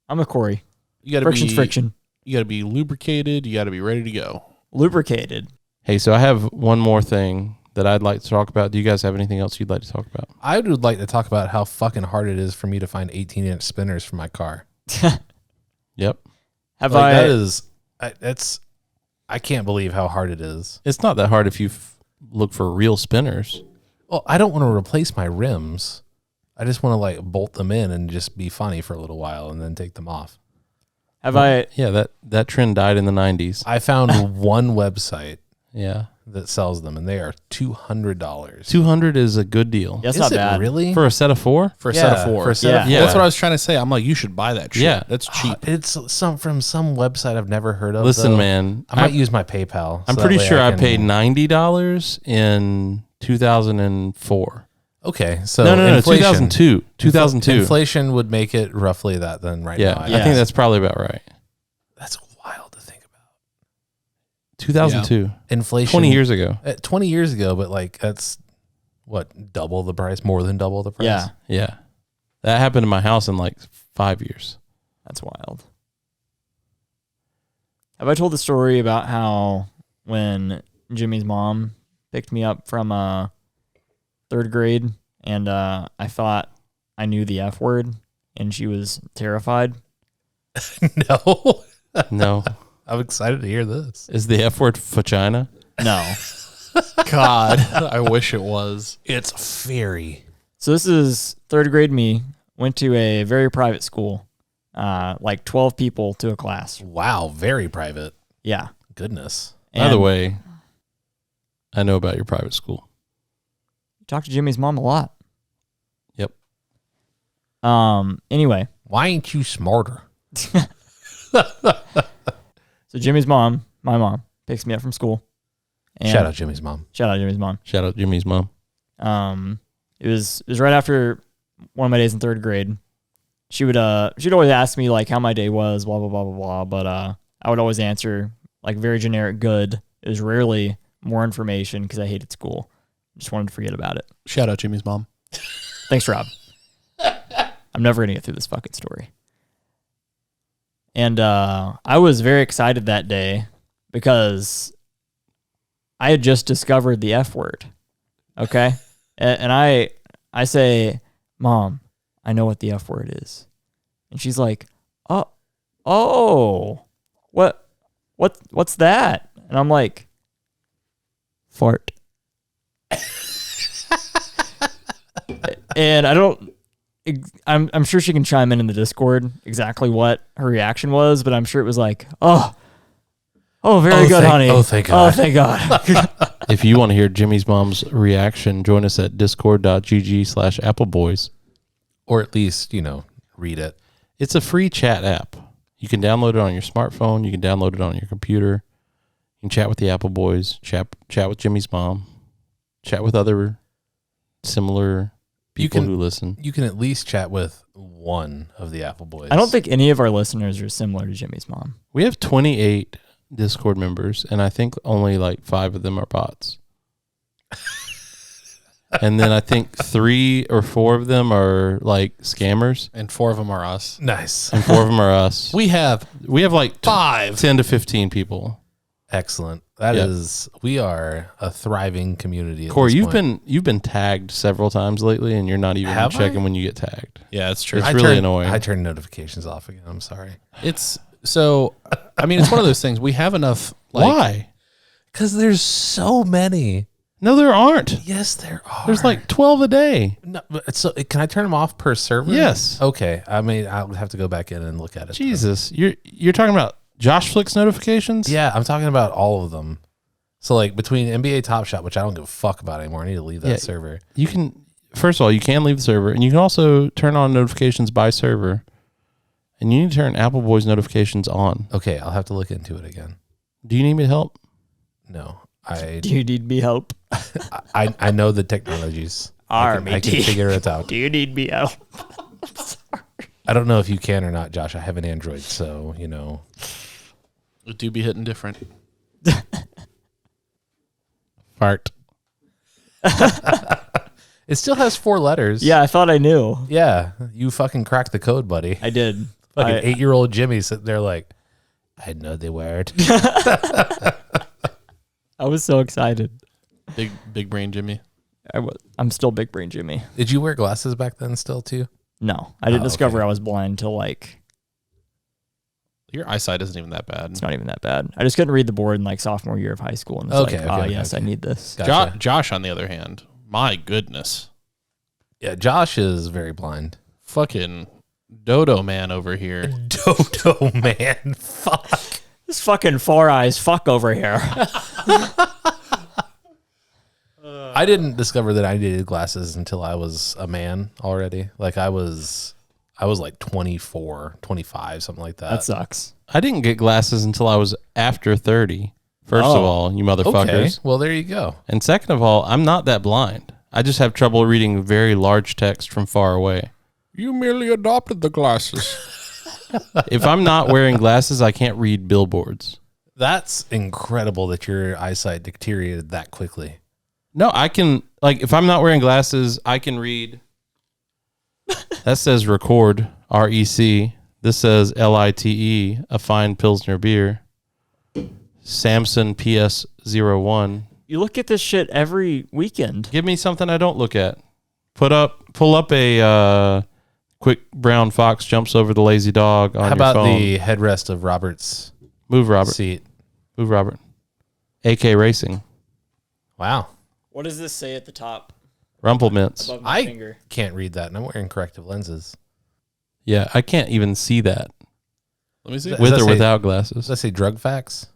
I'm a Cory. you gotta Friction's be friction. You gotta be lubricated. You gotta be ready to go. Lubricated. Hey, so I have one more thing that I'd like to talk about. Do you guys have anything else you'd like to talk about? I would like to talk about how fucking hard it is for me to find 18-inch spinners for my car. Yep. Have Like, I? that is, I can't believe how hard it is. It's not that hard if you look for real spinners. Well, I don't want to replace my rims. I just want to like bolt them in and just be funny for a little while and then take them off. Have I? Yeah, that trend died in the 90s. I found one website Yeah. that sells them, and they are $200. $200 is a good deal. That's Is not it bad. really? For a set of 4? For a set of 4. For a set of Yeah. four. That's what I was trying to say. I'm like, you should buy that shit. Yeah. That's cheap. It's from some website I've never heard of. Listen, though. man. I might use my PayPal. I'm so pretty that way sure I can- paid $90 in 2004. Okay, so No, inflation- 2002. 2002. Inflation would make it roughly that then right Yeah, now. I think that's probably about right. That's wild to think about. 2002. Inflation 20 years ago. 20 years ago, but like that's what, double the price, more than double the price. Yeah, Yeah. That happened in my house in like 5 years. that's wild. Have I told the story about how when Jimmy's mom picked me up from 3rd grade and I thought I knew the F word and she was terrified? No. No. I'm excited to hear this. Is the F word vagina? No. God, I wish it was. It's fairy. So this is 3rd grade me. Went to a very private school, like 12 people to a class. Wow, very private. Yeah. Goodness. By the And way, I know about your private school. talked to Jimmy's mom a lot. Yep. Anyway, Why ain't you smarter? so Jimmy's mom, my mom, picks me up from school. And Shout out Jimmy's mom. Shout out Jimmy's mom. Shout out Jimmy's mom. It was right after one of my days in 3rd grade. She'd always ask me like how my day was, blah blah blah blah blah. But I would always answer like very generic good. It was rarely more information because I hated school. Just wanted to forget about it. Shout out Jimmy's mom. Thanks, Rob. I'm never gonna get through this fucking story. And I was very excited that day because I had just discovered the F word. Okay, and I say, Mom, I know what the F word is, and she's like, oh, what's that? And I'm like, fart. And I'm sure she can chime in the Discord exactly what her reaction was, but I'm sure it was like, oh, very good, honey. Oh, thank God. Oh, thank God. If you want to hear Jimmy's mom's reaction, join us at discord.gg/Appleboys. Or at least, read it. It's a free chat app. You can download it on your smartphone. You can download it on your computer. You can chat with the Appleboys, chat with Jimmy's mom, chat with other similar people who listen. You can at least chat with one of the Appleboys. I don't think any of our listeners are similar to Jimmy's mom. We have 28 Discord members, and I think only like 5 of them are bots. And then I think 3 or 4 of them are like scammers, And 4 of them are us. Nice. and 4 of them are us. We have We have like 5. 10 to 15 people. Excellent. That is, we are a thriving community. At Corey, this point. you've been tagged several times lately, and you're not even Have checking I? when you get tagged. Yeah, it's true. It's really turned- annoying. I turned notifications off again. I'm sorry. It's so. I mean, it's one of those things. We have enough. Why? Because there's so many. No, there aren't. Yes, there are. There's like 12 a day. No, but so can I turn them off per server? Yes. Okay. I mean, I'll have to go back in and look at it. Jesus, you're talking about Josh Flick's notifications? Yeah, I'm talking about all of them. So like between NBA Top Shot, which I don't give a fuck about anymore. I need to leave that Yeah. server. You can, first of all, you can leave the server, and you can also turn on notifications by server. And you need to turn Appleboys notifications on. Okay, I'll have to look into it again. Do you need me to help? No, I Do you need me help? I know the technologies. I can RBT. figure it out. Do you need me help? I don't know if you can or not, Josh. I have an Android, so It do be hitting different. Fart. it still has 4 letters. Yeah, I thought I knew. Yeah, you fucking cracked the code, buddy. I did. Fucking 8-year-old Jimmy sitting there like, I know the word. I was so excited. Big brain Jimmy. I'm still big brain Jimmy. Did you wear glasses back then still too? No, I didn't Oh, discover okay. I was blind till like, Your eyesight isn't even that bad. it's not even that bad. I just couldn't read the board in like sophomore year of high school. And it's Okay, like, okay, yes, okay. I need this. Gotcha. Josh, on the other hand, my goodness, Yeah, Josh is very blind. fucking dodo man over here. Dodo man, fuck. This fucking Four Eyes fuck over here. I didn't discover that I needed glasses until I was a man already. Like I was like 24, 25, something like that. That sucks. I didn't get glasses until I was after 30. First of all, you motherfuckers. Okay. Well, there you go. And second of all, I'm not that blind. I just have trouble reading very large text from far away. You merely adopted the glasses. If I'm not wearing glasses, I can't read billboards. That's incredible that your eyesight deteriorated that quickly. No, I can, like, if I'm not wearing glasses, I can read. That says record, REC. This says LITE, a fine Pilsner beer. Samson PS01. You look at this shit every weekend. Give me something I don't look at. Pull up a quick brown fox jumps over the lazy dog on How your about phone. the headrest of Robert's Move, Robert. seat? Move, Robert. AK Racing. Wow. What does this say at the top? Rumple Mints. Above my I finger. can't read that, and I'm wearing corrective lenses. Yeah, I can't even see that Let me see. Does with that or say- without Does glasses. that say drug facts?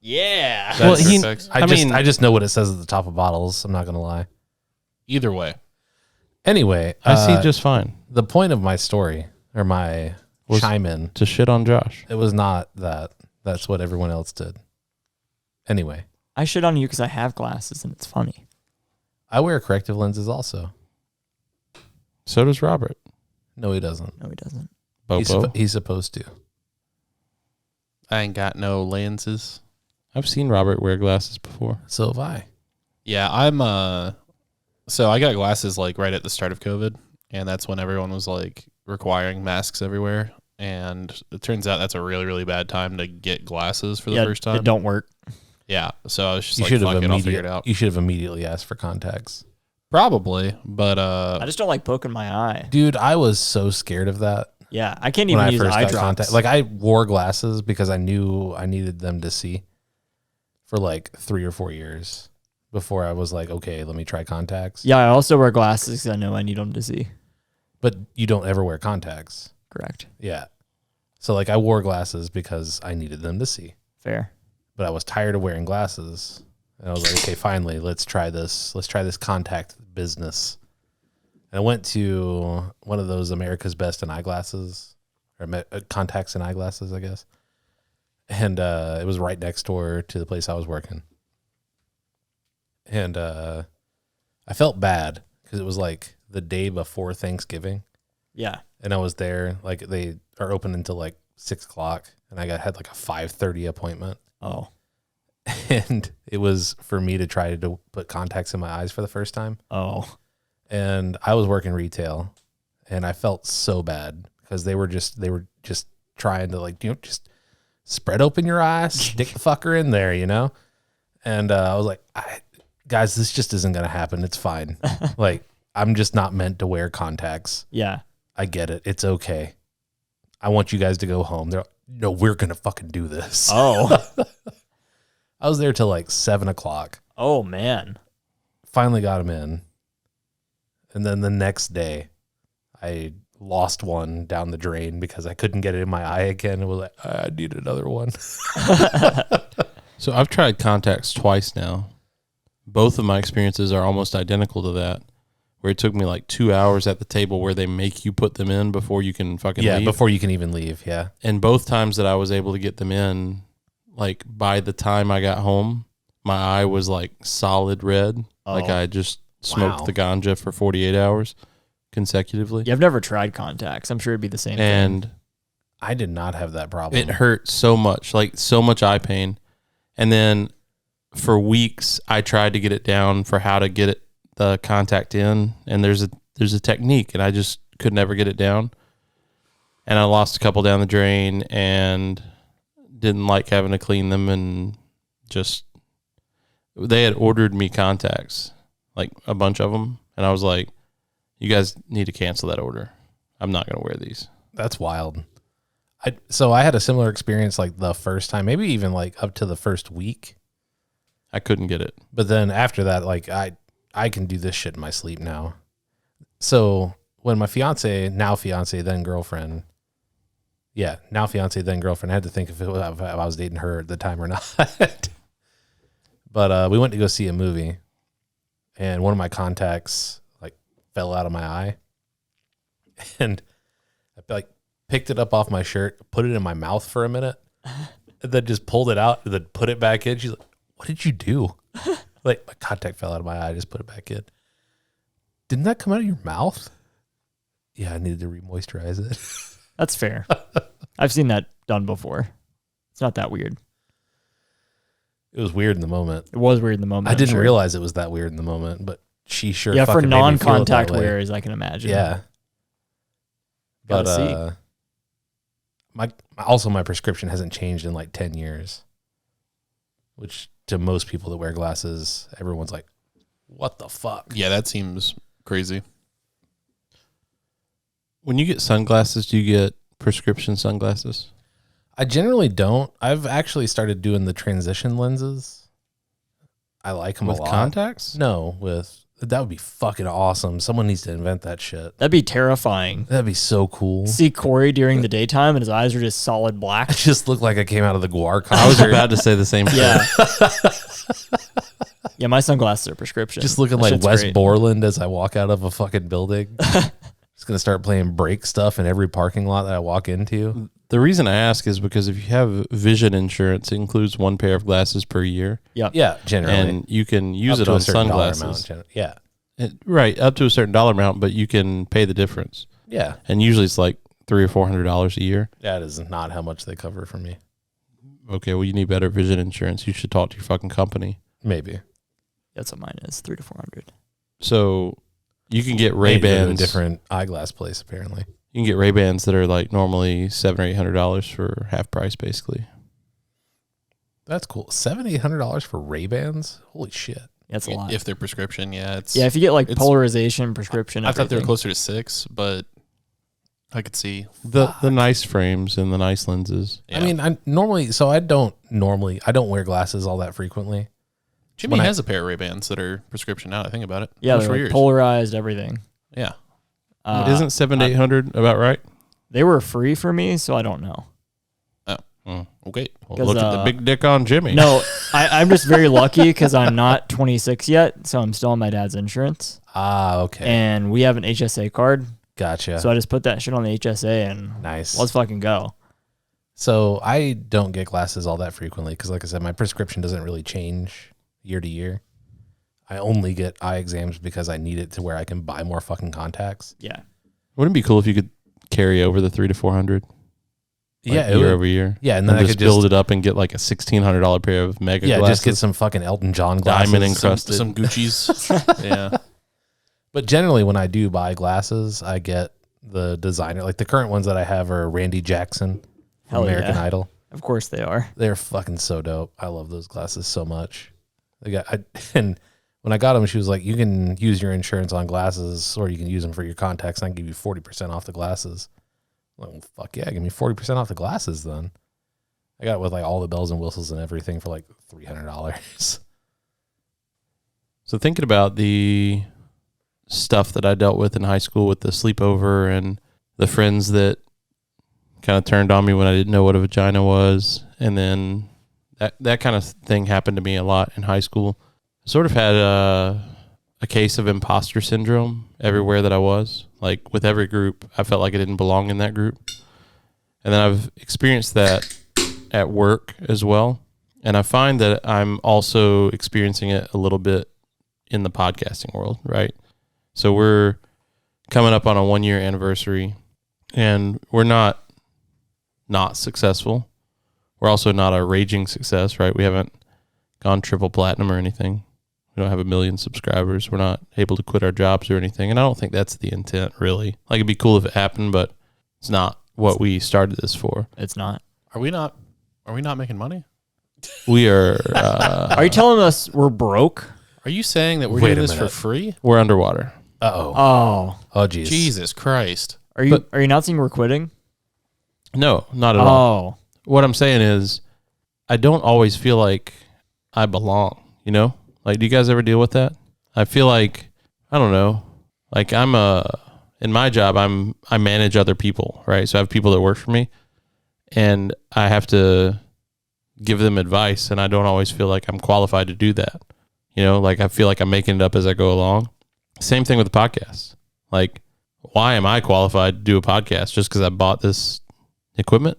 Yeah. Well, That's he- perfect. I just know what it says at the top of bottles. I'm not going to lie. Either way. Anyway, I see just fine. the point of my story or my Was- chime in. To shit on Josh. It was not that. That's what everyone else did. Anyway, I shit on you because I have glasses and it's funny. I wear corrective lenses also. So does Robert. No, he doesn't. No, he doesn't. Bobo. He's supposed to. I ain't got no lenses. I've seen Robert wear glasses before. So have I. Yeah, I'm so I got glasses like right at the start of COVID, and that's when everyone was like requiring masks everywhere. And it turns out that's a really, really bad time to get glasses for the first time. It don't work. Yeah. So I was just You like, should fuck have it, I'll figure it out. You should have immediately asked for contacts. Probably, but I just don't like poking my eye. Dude, I was so scared of that Yeah, I can't when even I use first eye got drops. contact. Like I wore glasses because I knew I needed them to see for like 3 or 4 years before I was like, okay, let me try contacts. Yeah, I also wear glasses because I know I need them to see. But you don't ever wear contacts. Correct. Yeah. So like I wore glasses because I needed them to see. Fair. But I was tired of wearing glasses. And I was like, okay, finally, let's try this. Let's try this contact business. And I went to one of those America's Best in eyeglasses, or contacts and eyeglasses, I guess. And it was right next door to the place I was working. And I felt bad because it was like the day before Thanksgiving. Yeah. And I was there, like they are open until like 6 o'clock. And I had like a 5:30 appointment. Oh. And it was for me to try to put contacts in my eyes for the first time. Oh. And I was working retail, and I felt so bad because they were just trying to like, just spread open your eyes, stick the fucker in there, And I was like, guys, this just isn't going to happen. It's fine. Like, I'm just not meant to wear contacts. Yeah. I get it. It's okay. I want you guys to go home. They're like, no, we're going to fucking do this. Oh. I was there till like 7 o'clock. Oh, man. Finally got them in. And then the next day, I lost one down the drain because I couldn't get it in my eye again. It was like, I need another one. So I've tried contacts twice now. Both of my experiences are almost identical to that, where it took me like 2 hours at the table where they make you put them in before you can fucking leave. Before you can even leave. Yeah. And both times that I was able to get them in, like by the time I got home, my eye was like solid red. Like I just smoked Wow. the ganja for 48 hours consecutively. Yeah, I've never tried contacts. I'm sure it'd be the same thing. And I did not have that problem. it hurt so much, like so much eye pain. And then for weeks I tried to get it down for how to get the contact in, and there's a technique, and I just could never get it down. And I lost a couple down the drain and didn't like having to clean them, and just they had ordered me contacts, like a bunch of them, and I was like, you guys need to cancel that order. I'm not going to wear these. That's wild. So I had a similar experience like the first time, maybe even like up to the first week. I couldn't get it. But then after that, like I can do this shit in my sleep now. So when my fiance, then girlfriend, Yeah, now fiance, then girlfriend. I had to think if I was dating her at the time or not. But we went to go see a movie, and one of my contacts like fell out of my eye, and I like picked it up off my shirt, put it in my mouth for a minute, and then just pulled it out and then put it back in. She's like, "What did you do?" Like, my contact fell out of my eye. I just put it back in. Didn't that come out of your mouth? Yeah, I needed to re-moisturize it. That's fair. I've seen that done before. It's not that weird. It was weird in the moment. It was weird in the moment. I didn't sure. realize it was that weird in the moment, but she sure Yeah, for fucking made me feel it that non-contact way. wearers, I can imagine. Yeah. Gotta But my prescription hasn't changed in like 10 years. Which to most people that wear glasses, everyone's like, "What the fuck?" Yeah, that seems crazy. When you get sunglasses, do you get prescription sunglasses? I generally don't. I've actually started doing the transition lenses. I like them With a lot. contacts? No, that would be fucking awesome. Someone needs to invent that shit. That'd be terrifying. That'd be so cool. See Cory during the daytime and his eyes are just solid black. I just look like I came out of the Guar concert. I was about to say the same thing. Yeah. Yeah, my sunglasses are prescription. Just looking That like shit's Wes great. Borland as I walk out of a fucking building. Just gonna start playing break stuff in every parking lot that I walk into. The reason I ask is because if you have vision insurance, it includes one pair of glasses per year, Yep. Yeah, generally. and you can use Up it to a on certain dollar sunglasses. amount, yeah, Right, up to a certain dollar amount, but you can pay the difference. yeah. And usually it's like $300 or $400 a year. That is not how much they cover for me. Okay, well, you need better vision insurance. You should talk to your fucking company. Maybe. That's what mine is, $300 to $400. So you can get Maybe go to a Ray-Bans. different eyeglass place, apparently. You can get Ray-Bans that are like normally $700 or $800 for half price, basically. That's cool. $700-800 for Ray-Bans? Holy shit. That's a lot. If they're prescription, yeah. It's, Yeah, if you get like it's- polarization, prescription, I thought they were everything. closer to 6, but I could see. The nice frames and the nice lenses. Yeah. I mean, I don't wear glasses all that frequently. Jimmy when I- has a pair of Ray-Bans that are prescription now. I think about it. Yeah, Works they're for like years. polarized, everything. Yeah. Isn't $700 to $800 about right? They were free for me, so I don't know. Okay. Well, 'Cause, look at the big dick on Jimmy. No, I'm just very lucky because I'm not 26 yet, so I'm still on my dad's insurance. Ah, okay. And we have an HSA card, Gotcha. so I just put that shit on the HSA and Nice. let's fucking go. So I don't get glasses all that frequently because, like I said, my prescription doesn't really change year to year. I only get eye exams because I need it to where I can buy more fucking contacts. Yeah. Wouldn't it be cool if you could carry over the $300 to $400? Yeah, year over year. Yeah, and And then I just could build just it up and get like a $1,600 pair of mega yeah, glasses. just get some fucking Elton John glasses. Diamond encrusted. Some Gucci's. Yeah. But generally, when I do buy glasses, I get the designer. Like the current ones that I have are Randy Jackson from Hell American yeah. Idol. Of course they are. They're fucking so dope. I love those glasses so much. And when I got them, she was like, "You can use your insurance on glasses, or you can use them for your contacts. And I can give you 40% off the glasses." I'm like, well, fuck yeah, give me 40% off the glasses then. I got it with like all the bells and whistles and everything for like $300. So thinking about the stuff that I dealt with in high school with the sleepover and the friends that kind of turned on me when I didn't know what a vagina was, and then that kind of thing happened to me a lot in high school. I sort of had a case of imposter syndrome everywhere that I was. Like with every group, I felt like I didn't belong in that group. And then I've experienced that at work as well. And I find that I'm also experiencing it a little bit in the podcasting world, right? So we're coming up on a 1-year anniversary, and we're not successful. We're also not a raging success, right? We haven't gone triple platinum or anything. We don't have 1 million subscribers. We're not able to quit our jobs or anything. And I don't think that's the intent, really. Like, it'd be cool if it happened, but it's not what we started this for. It's not. Are we not making money? We are Are you telling us we're broke? Are you saying that we're Wait doing a this for minute. free? we're underwater. Uh-oh. Oh. Oh, geez. Jesus Christ. Are you announcing we're quitting? No, not at all. Oh. What I'm saying is I don't always feel like I belong, you know? Like, do you guys ever deal with that? I feel like, I don't know, like in my job, I manage other people, right? So I have people that work for me. and I have to give them advice, and I don't always feel like I'm qualified to do that. You know, like I feel like I'm making it up as I go along. Same thing with the podcast. Like, why am I qualified to do a podcast just because I bought this equipment?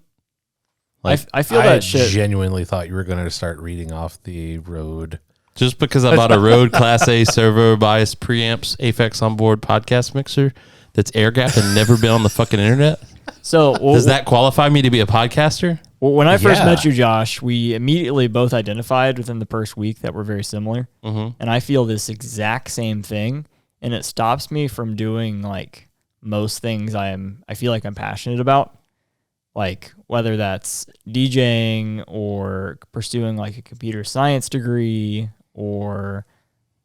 Like, I feel that shit. Genuinely thought you were going to start reading off the Rode. just because I bought a Rode Class A servo bias preamps Aphex onboard podcast mixer that's air gapped and never been on the fucking internet. So Does that qualify me to be a podcaster? Well, when I first Yeah. met you, Josh, we immediately both identified within the first week that we're very similar. Mm-hmm. And I feel this exact same thing. And it stops me from doing like most things I feel like I'm passionate about. Like whether that's DJing or pursuing like a computer science degree or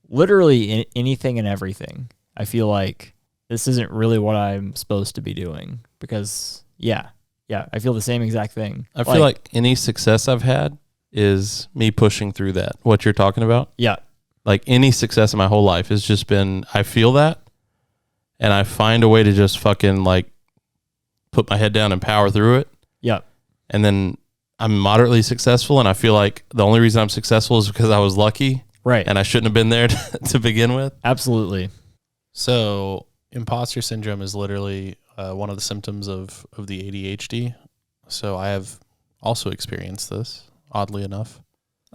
literally anything and everything. I feel like this isn't really what I'm supposed to be doing because yeah, I feel the same exact thing. I feel like any success I've had is me pushing through that, what you're talking about. Yeah. Like any success in my whole life has just been, I feel that and I find a way to just fucking like put my head down and power through it. Yeah. And then I'm moderately successful. And I feel like the only reason I'm successful is because I was lucky. Right. And I shouldn't have been there to begin with. Absolutely. So imposter syndrome is literally one of the symptoms of the ADHD. So I have also experienced this, oddly enough.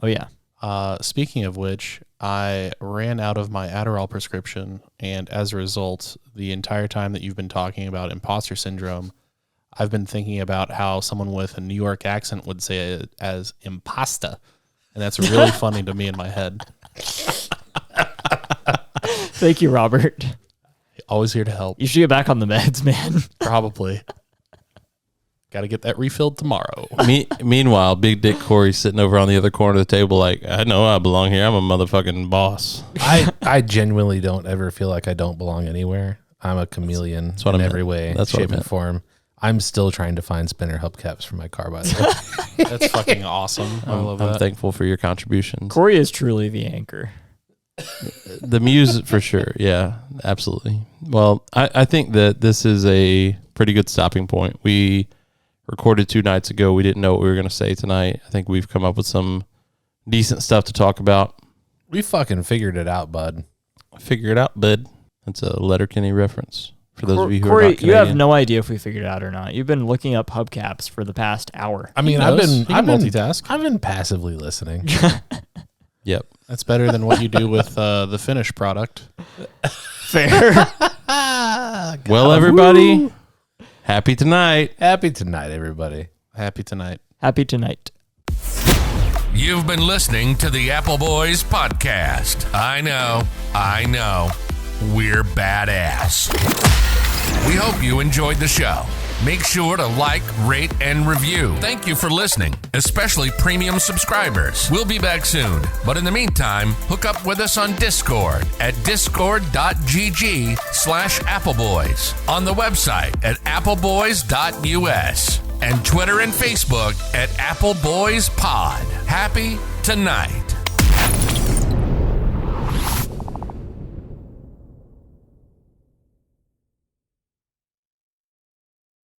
Oh, yeah. Speaking of which, I ran out of my Adderall prescription, and as a result, the entire time that you've been talking about imposter syndrome, I've been thinking about how someone with a New York accent would say it as impasta, and that's really funny to me in my head. Thank you, Robert. Always here to help. You should get back on the meds, man. Probably. Got to get that refilled tomorrow. Meanwhile, Big Dick Cory sitting over on the other corner of the table like, I know I belong here. I'm a motherfucking boss. I genuinely don't ever feel like I don't belong anywhere. I'm a chameleon what in I every meant. way, That's what I shape, and meant. form. I'm still trying to find spinner hubcaps for my car, by the way. That's fucking awesome. I love I'm that. thankful for your contributions. Corey is truly the anchor. The muse for sure. Yeah, absolutely. Well, I think that this is a pretty good stopping point. We recorded 2 nights ago. We didn't know what we were going to say tonight. I think we've come up with some decent stuff to talk about. We fucking figured it out, bud. Figure it out, bud. That's a Letterkenny reference for those of you who are Corey, not you Canadian. have no idea if we figured it out or not. You've been looking up hubcaps for the past hour. I mean, He I've knows. been He can multitask. I've been passively listening. Yep. That's better than what you do with the finished product. Fair. Well, everybody, happy tonight. Happy tonight, everybody. Happy tonight. Happy tonight. You've been listening to the Appleboys podcast. I know. We're badass. We hope you enjoyed the show. Make sure to like, rate, and review. Thank you for listening, especially premium subscribers. We'll be back soon. But in the meantime, hook up with us on Discord at discord.gg/Appleboys, on the website at appleboys.us, and Twitter and Facebook at AppleboysPod. Happy tonight.